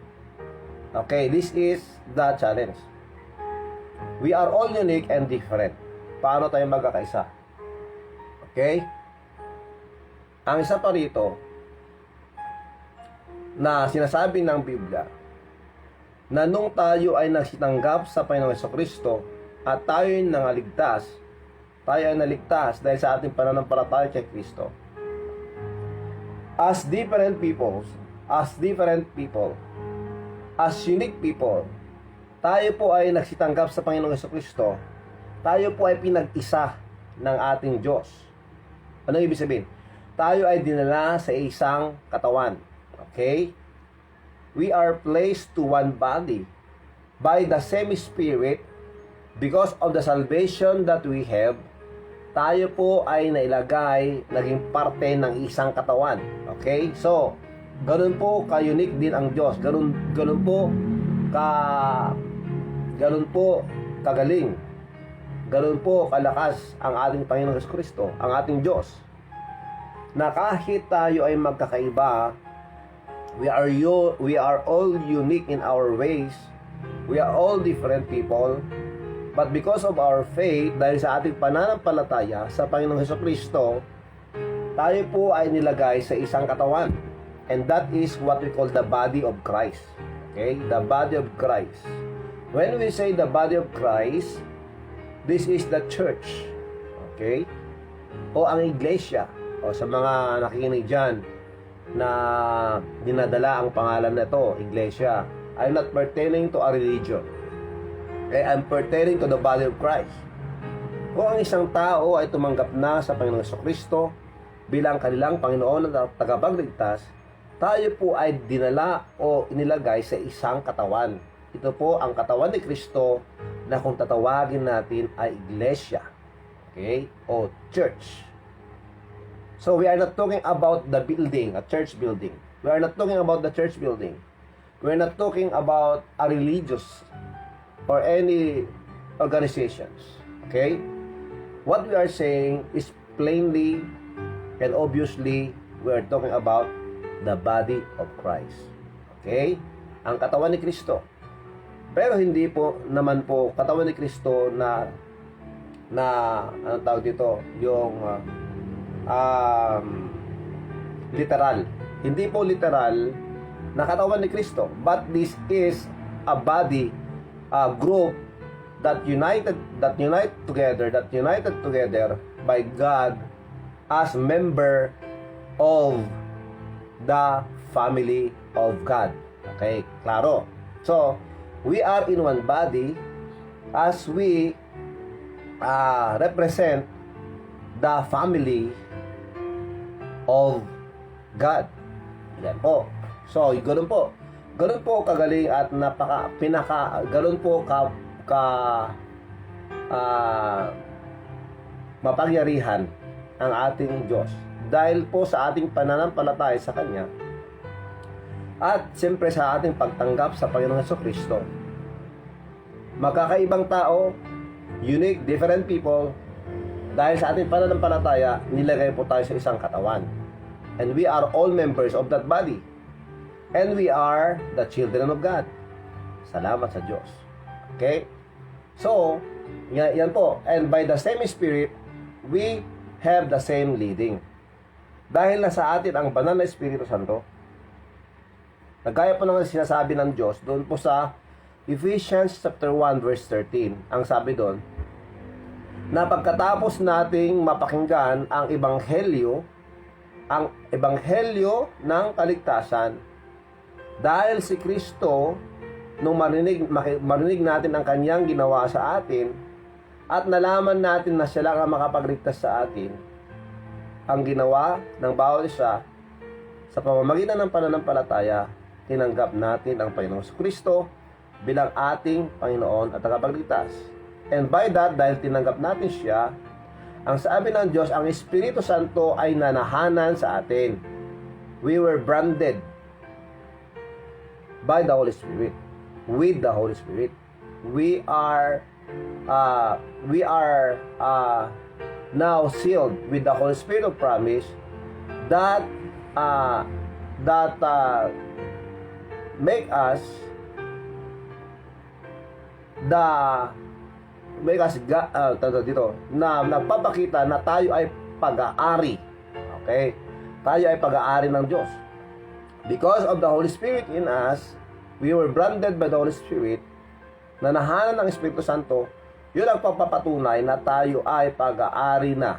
Okay, this is the challenge. We are all unique and different. Paano tayo magkakaisa? Okay? Ang isa pa rito, na sinasabi ng Biblia, na nung tayo ay nagsitanggap sa Panginoong Jesucristo at tayo ay nangaligtas, tayo ay naligtas dahil sa ating pananampalataya kay Kristo. As different people, as unique people, tayo po ay nagsitanggap sa Panginoong Jesucristo, tayo po ay pinag-isa ng ating Diyos. Ano ibig sabihin? Tayo ay dinala sa isang katawan. Okay? We are placed to one body by the same Spirit. Because of the salvation that we have, tayo po ay nailagay, naging parte ng isang katawan. Okay? So, ganun po ka-unique din ang Diyos. Ganun po kagaling. Ganun po kalakas ang ating Panginoong Jesucristo, ang ating Diyos. Na kahit tayo ay magkakaiba, we are all unique in our ways. We are all different people. But because of our faith, dahil sa ating pananampalataya sa Panginoong Jesucristo, tayo po ay nilagay sa isang katawan. And that is what we call the body of Christ. Okay? The body of Christ. When we say the body of Christ, this is the church. Okay? O ang iglesia. O sa mga nakikinig dyan na dinadala ang pangalan na ito, iglesia. I'm not pertaining to a religion. Okay? I'm pertaining to the body of Christ. Kung ang isang tao ay tumanggap na sa Panginoong Jesucristo bilang kanilang Panginoon at tagapagligtas, tayo po ay dinala o inilagay sa isang katawan. Ito po ang katawan ni Kristo na kung tatawagin natin ay iglesia. Okay? O church. So we are not talking about the building, a church building. We are not talking about the church building. We are not talking about a religious or any organizations. Okay? What we are saying is plainly and obviously we are talking about the body of Christ. Okay? Ang katawan ni Kristo. Pero hindi po naman po katawan ni Kristo na anong tawag dito, yung literal. Hindi po literal na katawan ni Kristo, but this is a body, a group that united together by God as member of the family of God. Okay, klaro. So, we are in one body as we represent the family of God. Yan po. So, ganun po. Ganun po kagaling at ganun po mapangyarihan ang ating Diyos. Dahil po sa ating pananampalataya sa Kanya at siyempre sa ating pagtanggap sa Panginoong Jesucristo, magkakaibang tao, unique, different people, dahil sa ating pananampalataya, nilagay po tayo sa isang katawan. And we are all members of that body. And we are the children of God. Salamat sa Diyos. Okay? So, yan po. And by the same Spirit, we have the same leading. Dahil nasa atin ang banal na Espiritu Santo, nagkaya po naman sinasabi ng Diyos doon po sa Ephesians chapter 1 verse 13. Ang sabi doon, na pagkatapos nating mapakinggan ang ebanghelyo ng kaligtasan, dahil si Kristo, nung marinig natin ang kanyang ginawa sa atin, at nalaman natin na siya lang ang makapagligtas sa atin, ang ginawa ng bawat isa, sa pamamagitan ng pananampalataya, tinanggap natin ang Panginoong Kristo bilang ating Panginoon at tagapagligtas. And by that, dahil tinanggap natin siya, ang sabi ng Diyos, ang Espiritu Santo ay nanahanan sa atin. We were branded by the Holy Spirit, with the Holy Spirit. We are now sealed with the Holy Spirit of promise that make us na nagpapakita na tayo ay pag-aari. Okay? Tayo ay pag-aari ng Diyos. Because of the Holy Spirit in us, we were branded by the Holy Spirit, na nahanan ng Espiritu Santo, yun ang pagpapatunay na tayo ay pag-aari na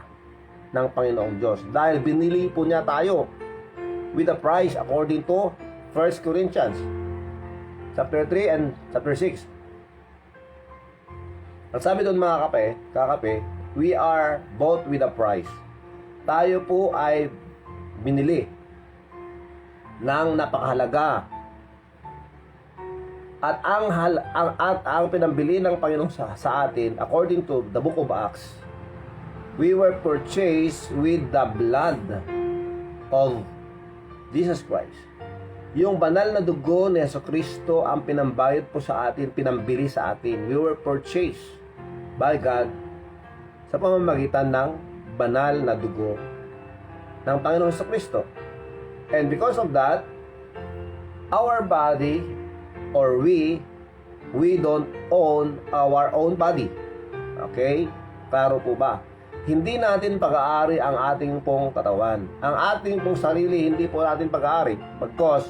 ng Panginoong Diyos. Dahil binili po niya tayo with a price according to 1 Corinthians chapter 3 and chapter 6. Ang sabi doon mga kakape, we are bought with a price. Tayo po ay binili ng napakahalaga. At ang pinambili ng Panginoon sa atin, according to the book of Acts, we were purchased with the blood of Jesus Christ. Yung banal na dugo ni Jesucristo ang pinambayad po sa atin, pinambili sa atin. We were purchased by God sa pamamagitan ng banal na dugo ng Panginoon Jesucristo. And because of that, our body, or we don't own our own body. Okay? Klaro po ba? Hindi natin pag-aari ang ating pong katawan. Ang ating pong sarili, hindi po natin pag-aari. Because,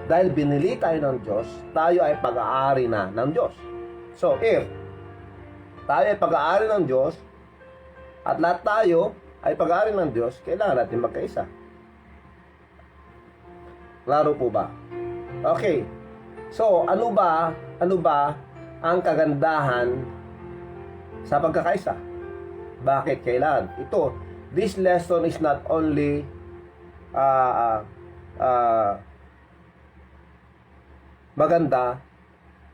dahil binili tayo ng Diyos, tayo ay pag-aari na ng Diyos. So, if tayo ay pag-aari ng Diyos, at lahat tayo ay pag-aari ng Diyos, kailangan natin magkaisa. Klaro po ba? Okay. So, ano ba ang kagandahan sa pagkakaisa? Bakit kailan? This lesson is not only maganda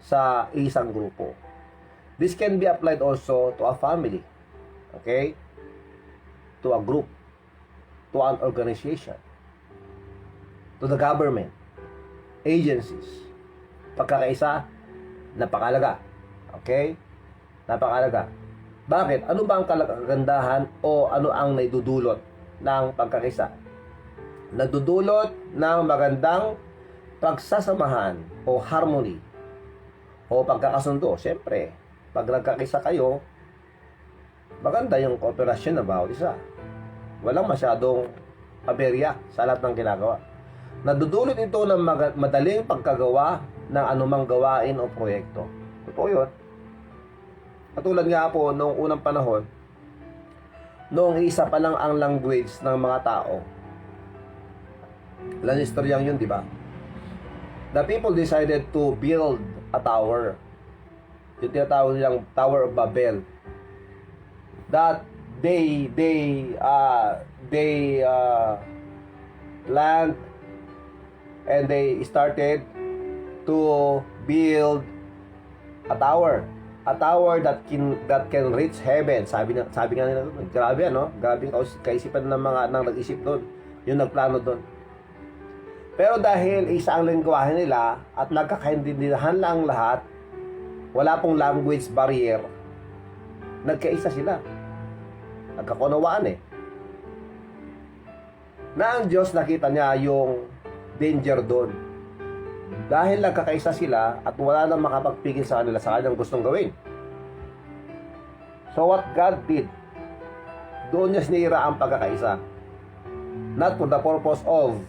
sa isang grupo. This can be applied also to a family. Okay? To a group. To an organization. To the government. Agencies. Pagkakaisa, napakalaga. Okay? Napakalaga. Bakit? Ano ba ang kagandahan o ano ang naidudulot ng pagkakaisa? Nagdudulot ng magandang pagsasamahan o harmony o pagkakasundo. Siyempre, pag nagkakaisa kayo, maganda yung kooperasyon ng bawat isa. Walang masyadong aberya sa lahat ng ginagawa. Nadudulot ito ng madaling pagkagawa ng anumang gawain o proyekto. Totoo yun. Katulad nga po, noong unang panahon, noong isa pa lang ang language ng mga tao. Alam niyo istoryang yun, di ba? The people decided to build a tower. Yung tinatawag nilang Tower of Babel. That they planned and they started to build a tower that can reach heaven. Sabi nga nila, grabe ano, grabe ang kaisipan ng mga nang nag-isip doon, yung nagplano doon. Pero dahil isa ang lengguwahe nila at nagkakaintindihan lang lahat, wala pong language barrier, nagkaisa sila. Nagkakunawaan na ang Diyos nakita niya yung danger doon. Dahil nagkakaisa sila at wala nang makapagpigil sa kanila sa kanyang gustong gawin. So what God did, doon niya sinira ang pagkakaisa. Not for the purpose of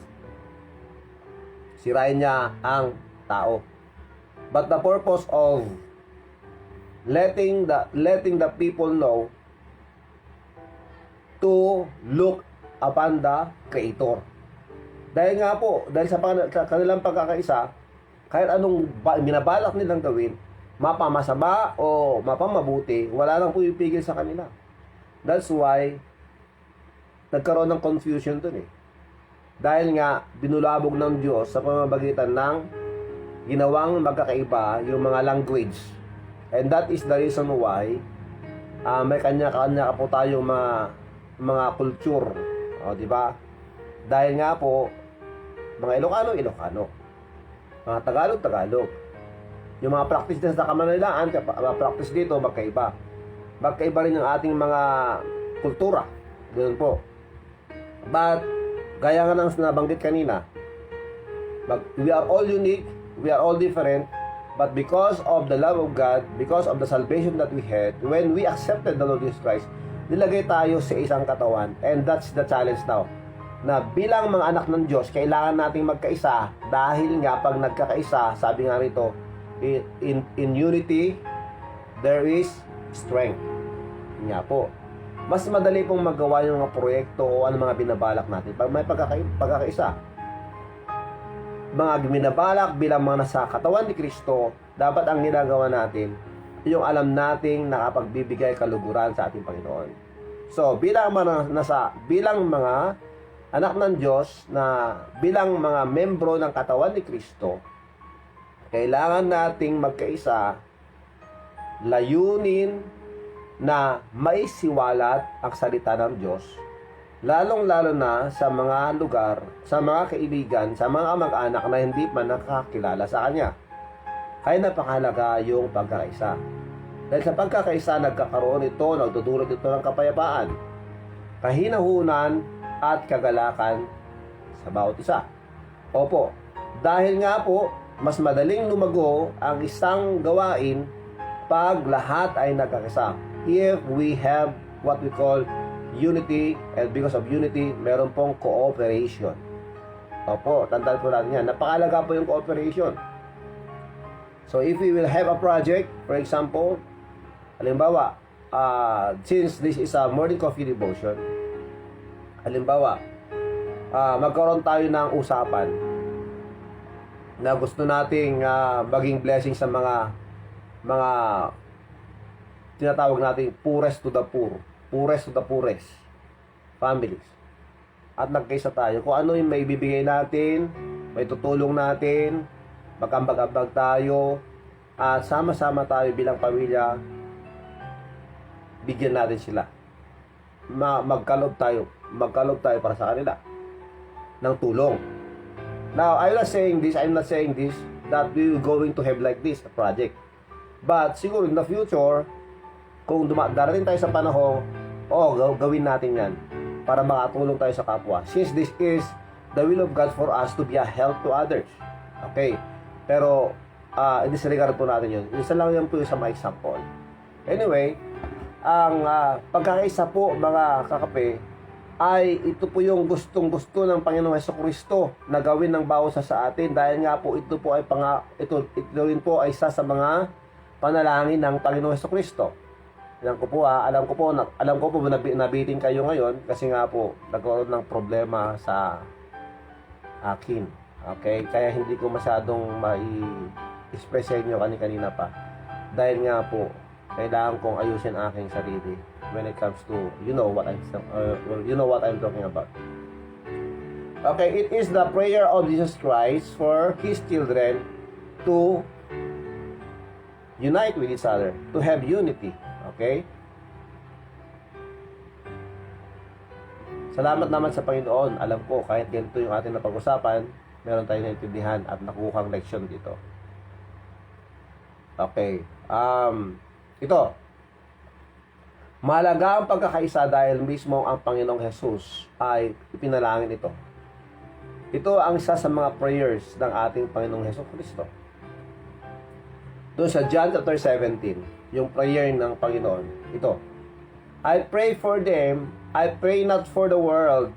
sirain niya ang tao, but the purpose of letting the people know to look upon the Creator. Dahil nga po, dahil sa kanilang pagkakaisa, kahit anong binabalak nilang gawin, mapamasama o mapamabuti, wala nang pumipigil sa kanila. That's why nagkaroon ng confusion dun eh. Dahil nga binulabog ng Diyos sa pamamagitan ng ginawang magkakaiba yung mga language. And that is the reason why may kanya-kanya po tayong mga culture. O, di ba? Dahil nga po, mga Ilocano, mga Tagalog. Yung mga practice na sa Kamanilaan, practice dito, magkaiba. Magkaiba rin ang ating mga kultura. Ganun po. But, gaya nga ng nabanggit kanina, we are all unique, we are all different, but because of the love of God, because of the salvation that we had, when we accepted the Lord Jesus Christ, nilagay tayo sa isang katawan. And that's the challenge now. Na bilang mga anak ng Diyos, kailangan nating magkaisa dahil nga pag nagkakaisa, sabi nga rito, in unity, there is strength. Nga po. Mas madali pong magawa yung mga proyekto o ano mga binabalak natin pag may pagkakaisa. Mga binabalak bilang mga nasa katawan ni Kristo, dapat ang ginagawa natin yung alam nating nakapagbibigay kaluguran sa ating Panginoon. So, bilang mga anak ng Diyos, na bilang mga membro ng katawan ni Kristo, kailangan nating magkaisa, layunin na maisiwalat ang salita ng Diyos, lalong-lalo na sa mga lugar, sa mga kaibigan, sa mga mag-anak na hindi pa nakakilala sa Kanya. Kaya napakahalaga yung pagkakaisa. Dahil sa pagkakaisa, nagkakaroon ito, nagdudulot ito ng kapayapaan, kahinahunan, at kagalakan sa bawat isa. Opo, dahil nga po, mas madaling lumago ang isang gawain pag lahat ay nagkakaisa. If we have what we call unity, and because of unity, meron pong cooperation. Opo, tandaan po natin yan. Napakalaga po yung cooperation. So, if we will have a project, for example, halimbawa, since this is a morning coffee devotion, halimbawa, magkaroon tayo ng usapan na gusto nating maging blessing sa mga tinatawag nating poorest to the poorest families. At nagkaisa tayo kung ano yung may bibigay natin, may tutulong natin, magkambag-ambag tayo, at sama-sama tayo bilang pamilya, bigyan natin sila. Magkalob tayo para sa kanila ng tulong. Now, I'm not saying this that we are going to have like this a project. But siguro in the future, kung darating tayo sa panahon, gawin natin yan para makatulong tayo sa kapwa. Since this is the will of God for us to be a help to others. Okay? Pero, i-disregard po natin yun. Isa lang yan po yung sa mga example. Anyway, ang pagkakaisa po, mga kakape, ay ito po yung gustong-gusto ng Panginoong Hesukristo na gawin ng bawat sa atin, dahil nga po ito rin po ay isa sa mga panalangin ng Panginoong Hesukristo. Alam ko po nabitin kayo ngayon kasi nga po nagkaroon ng problema sa akin. Okay? Kaya hindi ko masyadong mai-express sa inyo kanina pa. Dahil nga po kailangan kong ayusin aking sarili when it comes to you know what I'm talking about. Okay, it is the prayer of Jesus Christ for His children to unite with each other, to have unity. Okay? Salamat naman sa Panginoon. Alam ko, kahit ganito yung ating napag-usapan, meron tayong naintindihan at nakuhang leksyon dito. Okay. Ito. Mahalaga ang pagkakaisa dahil mismo ang Panginoong Jesus ay ipinalangin ito. Ito ang isa sa mga prayers ng ating Panginoong Hesukristo. Doon sa John chapter 17, yung prayer ng Panginoon. Ito, I pray for them, I pray not for the world,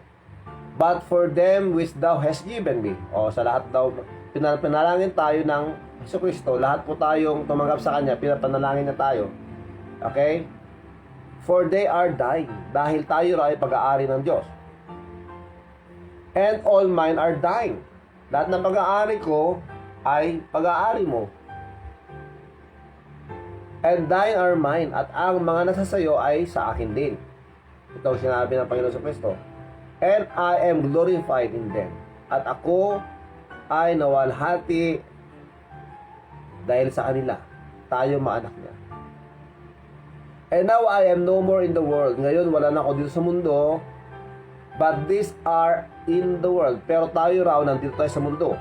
but for them which thou hast given me. O sa lahat daw, pinalangin tayo ng Hesukristo, lahat po tayong tumanggap sa Kanya, pinapanalangin na tayo. Okay? For they are dying, dahil tayo ay pag-aari ng Diyos. And all mine are dying. Lahat ng pag-aari ko ay pag-aari mo. And thine are mine. At ang mga nasa sayo ay sa akin din. Ito ang sinabi ng Panginoon sa Kristo. And I am glorified in them. At ako ay nawalhati dahil sa kanila. Tayo mga anak niya. And now I am no more in the world. Ngayon wala na ako dito sa mundo. But these are in the world. Pero tayo raw nandito tayo sa mundo.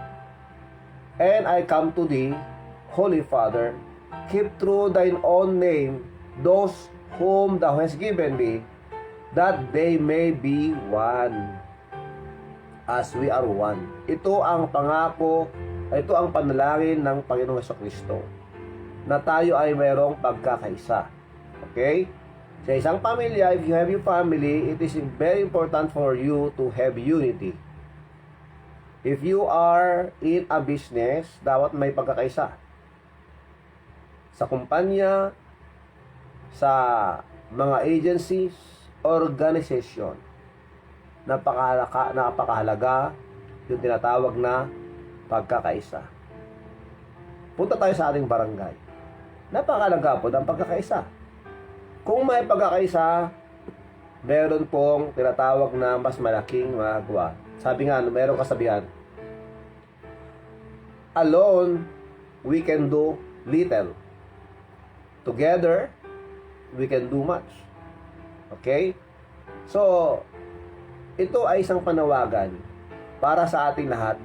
And I come to thee, Holy Father, keep through thine own name those whom thou hast given me, that they may be one, as we are one. Ito ang pangako, ito ang panalangin ng Panginoong Hesukristo, na tayo ay mayroong pagkakaisa. Okay? Sa isang pamilya, if you have your family, it is very important for you to have unity. If you are in a business, dapat may pagkakaisa. Sa kumpanya, sa mga agencies, organization, napakahalaga yung tinatawag na pagkakaisa. Punta tayo sa ating barangay. Napakahalaga po ng pagkakaisa. Kung may pagkakaisa, meron pong tinatawag na mas malaking magagawa. Sabi nga, meron kasabihan, alone, we can do little. Together, we can do much. Okay? So, ito ay isang panawagan para sa ating lahat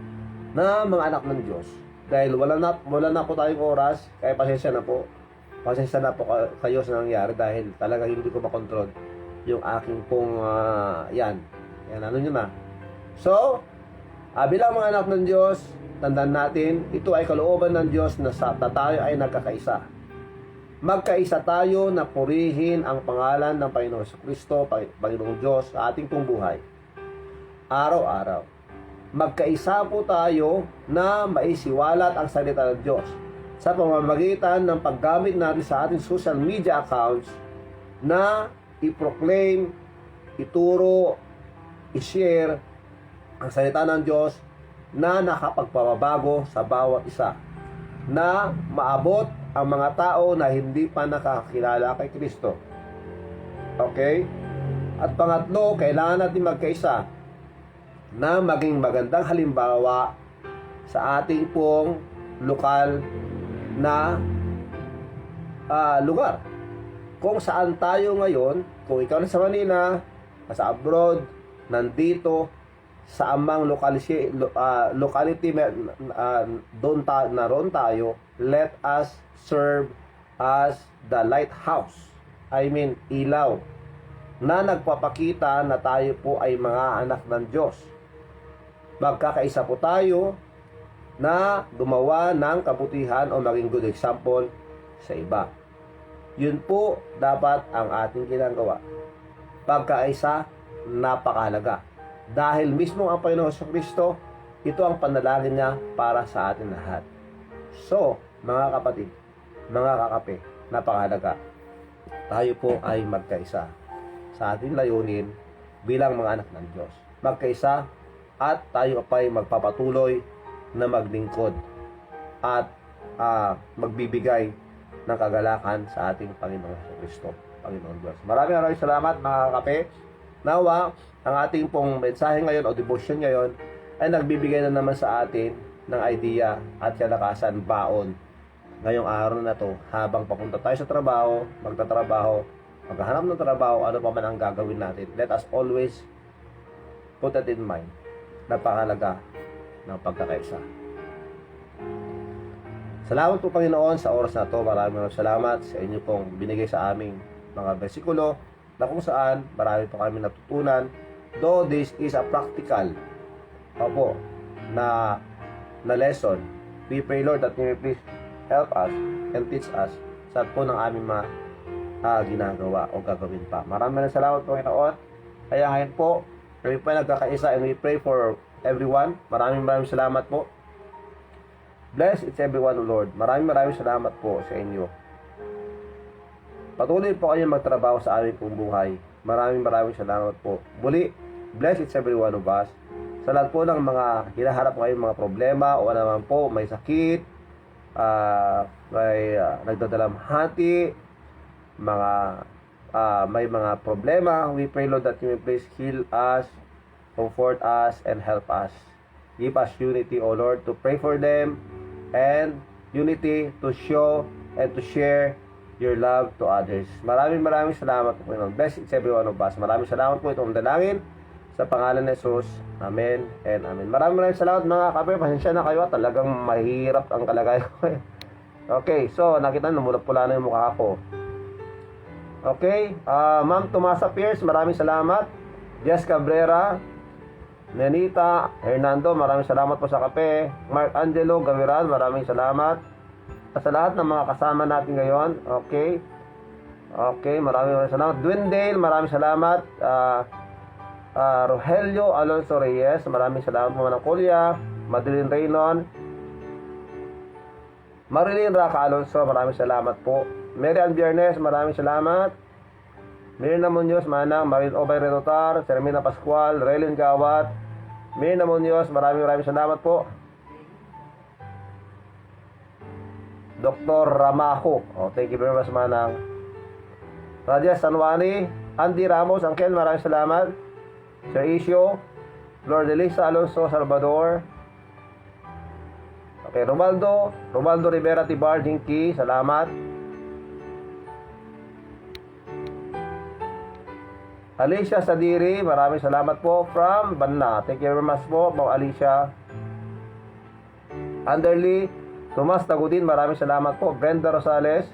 na mga anak ng Diyos. Dahil wala na po tayong oras, kaya pasensya na po. Pasensya na po kayo sa nangyari dahil talaga hindi ko makontrol yung aking pong yan ano nyo na. So, bilang mga anak ng Diyos, tandaan natin, ito ay kalooban ng Diyos na tayo ay nagkakaisa. Magkaisa tayo na purihin ang pangalan ng Panginoong Jesucristo, Panginoong Diyos sa ating pong buhay. Araw-araw. Magkaisa po tayo na maisiwalat ang salita ng Diyos sa pamamagitan ng paggamit natin sa ating social media accounts na i-proclaim, ituro, i-share ang salita ng Diyos na nakapagpababago sa bawat isa, na maabot ang mga tao na hindi pa nakakilala kay Kristo. Okay? At pangatlo, kailangan natin magkaisa na maging magandang halimbawa sa ating pong lokal na lugar. Kung saan tayo ngayon, kung ikaw na sa Manila, nasa abroad, nandito, sa amang locality naroon tayo, let us serve as the lighthouse. I mean, ilaw na nagpapakita na tayo po ay mga anak ng Diyos. Magkakaisa po tayo na gumawa ng kabutihan o maging good example sa iba. Yun po dapat ang ating ginagawa. Pagkaisa, napakahalaga. Dahil mismo ang Panginoon Jesucristo, ito ang panalangin niya para sa atin lahat. So, mga kapatid, mga kakape, napakahalaga. Tayo po ay magkaisa sa ating layunin bilang mga anak ng Diyos. Magkaisa at tayo pa ay magpapatuloy na maglingkod at magbibigay ng kagalakan sa ating Panginoon Jesucristo, Panginoon Diyos. Maraming salamat mga kakape. Nawa, ang ating pong mensahe ngayon o devotion ngayon ay nagbibigay na naman sa atin ng idea at kalakasan, baon ngayong araw na to habang papunta tayo sa trabaho, magtatrabaho, maghahanap ng trabaho, ano pa man ang gagawin natin. Let us always put that in mind. Napakahalaga ng pagkakaisa. Salamat po Panginoon sa oras na to. Maraming salamat sa inyo pong binigay sa aming mga bersikulo na kung saan marami po kami natutunan. Though this is a practical na lesson. We pray, Lord, that you may please help us and teach us sa po ng aming mga ginagawa o gagawin pa. Maraming salamat po, Panginoon. Kaya ngayon po, kami po nagkakaisa and we pray for everyone. Maraming salamat po. Bless each everyone, Lord. Maraming salamat po sa inyo. Patuloy po kayo magtrabaho sa aming pong buhay. Maraming salamat po. Muli, bless each everyone of us. Sa lahat po ng mga hinaharap ngayong mga problema o naman po may sakit, may nagdadalamhati, may mga problema, we pray, Lord, that you may please heal us, comfort us, and help us. Give us unity, O Lord, to pray for them, and unity to show and to share your love to others. Maraming salamat po, Panginoon. Bless each every one of us. Maraming salamat po itong dalangin sa pangalan ni Jesus. Amen and amen. Maraming salamat mga kape. Pasensya na kayo. Talagang mahirap ang kalagayan ko. Okay, so nakita nyo, pula na yung mukha ko. Okay, Ma'am Tomasa Pierce, maraming salamat. Jess Cabrera, Nenita Hernando, maraming salamat po sa kape. Mark Angelo Gaviran, maraming salamat. Sa lahat ng mga kasama natin ngayon. Okay, maraming salamat. Dwindale, maraming salamat. Rogelio Alonso Reyes, maraming salamat po. Manang Kulya, Madeline Reynon, Marilyn Raca Alonso, maraming salamat po. Mary Ann Biernes, maraming salamat. Mirna Munoz, Manang, Marin Obay Renotar, Sermina Pascual, Relin Gawat, Mirna Munoz, maraming salamat po. Dr. Ramajo, thank you very much, Manang. Rajesh Sanwani, Andy Ramos, Angkel, maraming salamat. Sir Isio, Lord Elisa Alonso Salvador. Okay, Romaldo Rivera Tibar, Jinky, salamat. Alicia Sadiri, maraming salamat po from Banna. Thank you very much po, Ma'am Alicia. Underly Tomas Tagudin, maraming salamat po. Brenda Rosales.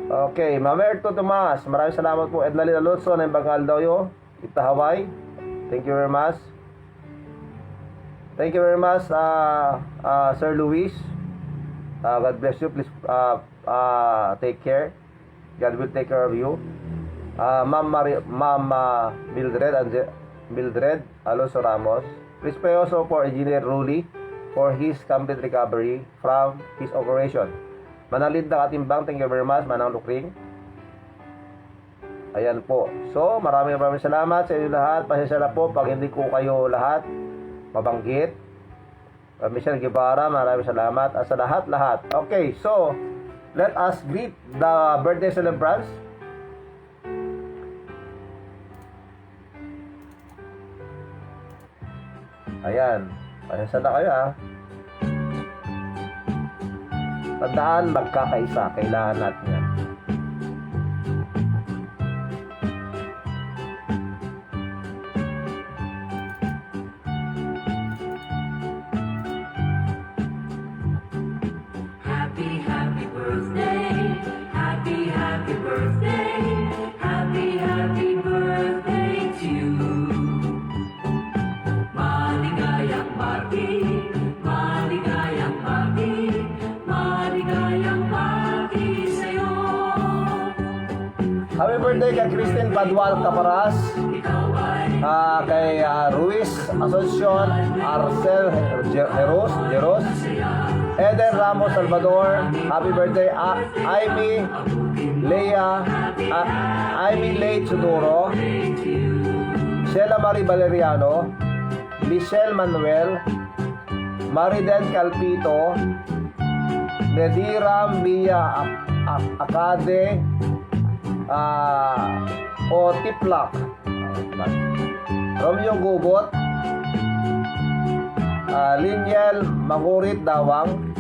Okay, Mamerto Tomas, maraming salamat po. Ednalyn Alonso ng Bangaldayo, Ita Hawaii. Thank you very much. Thank you very much, Sir Luis. God bless you. Please take care. God will take care of you. Ma'am Mildred Alonso Ramos. Please pray also for Engineer Ruli for his complete recovery from his operation. Manalid na katimbang, thank you very much. Manang Lukring. Ayan po. So, maraming salamat sa inyo lahat. Pasensya na po pag hindi ko kayo lahat mabanggit. Michelle Guevara, maraming salamat. At sa lahat. Okay, so, let us greet the birthday celebrants. Ayan. Pasensya na kayo, ha. Tandaan, magkakaisa. Kailangan natin yan. Happy birthday, happy birthday, happy birthday to you. Maligayang bati, maligayang bati, maligayang bati sa'yo. Happy birthday kay Christine Padual Caparas, Ikaw ay kay Ruiz Asuncion, Arcel Jeros, Eden Ramos Salvador. Happy birthday, Amy Leia, Amy Leigh Chuduro, Sheila Marie Valeriano, Michelle Manuel, Mariden Calpito, Nedira Mia Akade, Tiplak, Romeo Gubot, Liniel Magurit Dawang,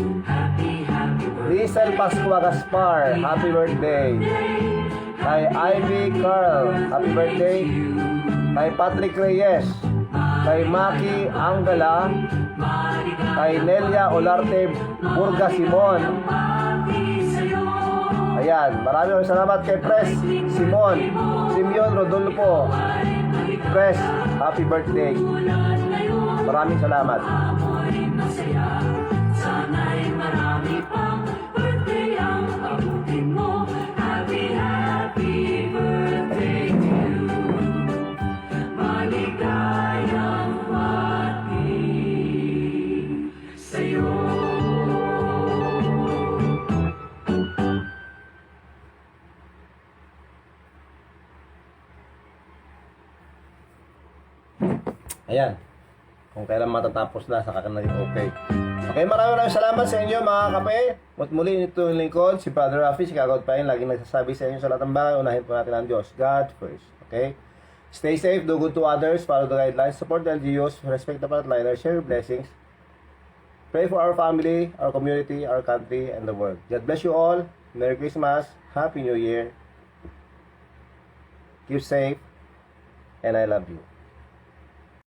Rizal Pascua Gaspar, happy birthday. Kay Ivy Carl, happy birthday. Kay Patrick Reyes, kay Maki Angala, kay Nelia Olarte Burga Simon. Ayan, maraming salamat kay Pres Simon, Simeon Rodolfo, Chris, happy birthday. Maraming salamat. Amoy masaya, sana'y marami pang birthday ang abutin mo. Happy, happy birthday to you. Maligayang bati sa'yo. Ayan. Kung kailan matatapos na, saka ka naging okay. Okay, maraming salamat sa inyo mga kape. At muli ito yung lingkod, si Brother Rafi, si Kagod Pain, laging nagsasabi sa inyo sa lahat ng bagay, unahin po natin ang Diyos. God first. Okay? Stay safe, do good to others, follow the guidelines, support the LGUs, respect the frontliners, share your blessings. Pray for our family, our community, our country, and the world. God bless you all. Merry Christmas. Happy New Year. Keep safe. And I love you.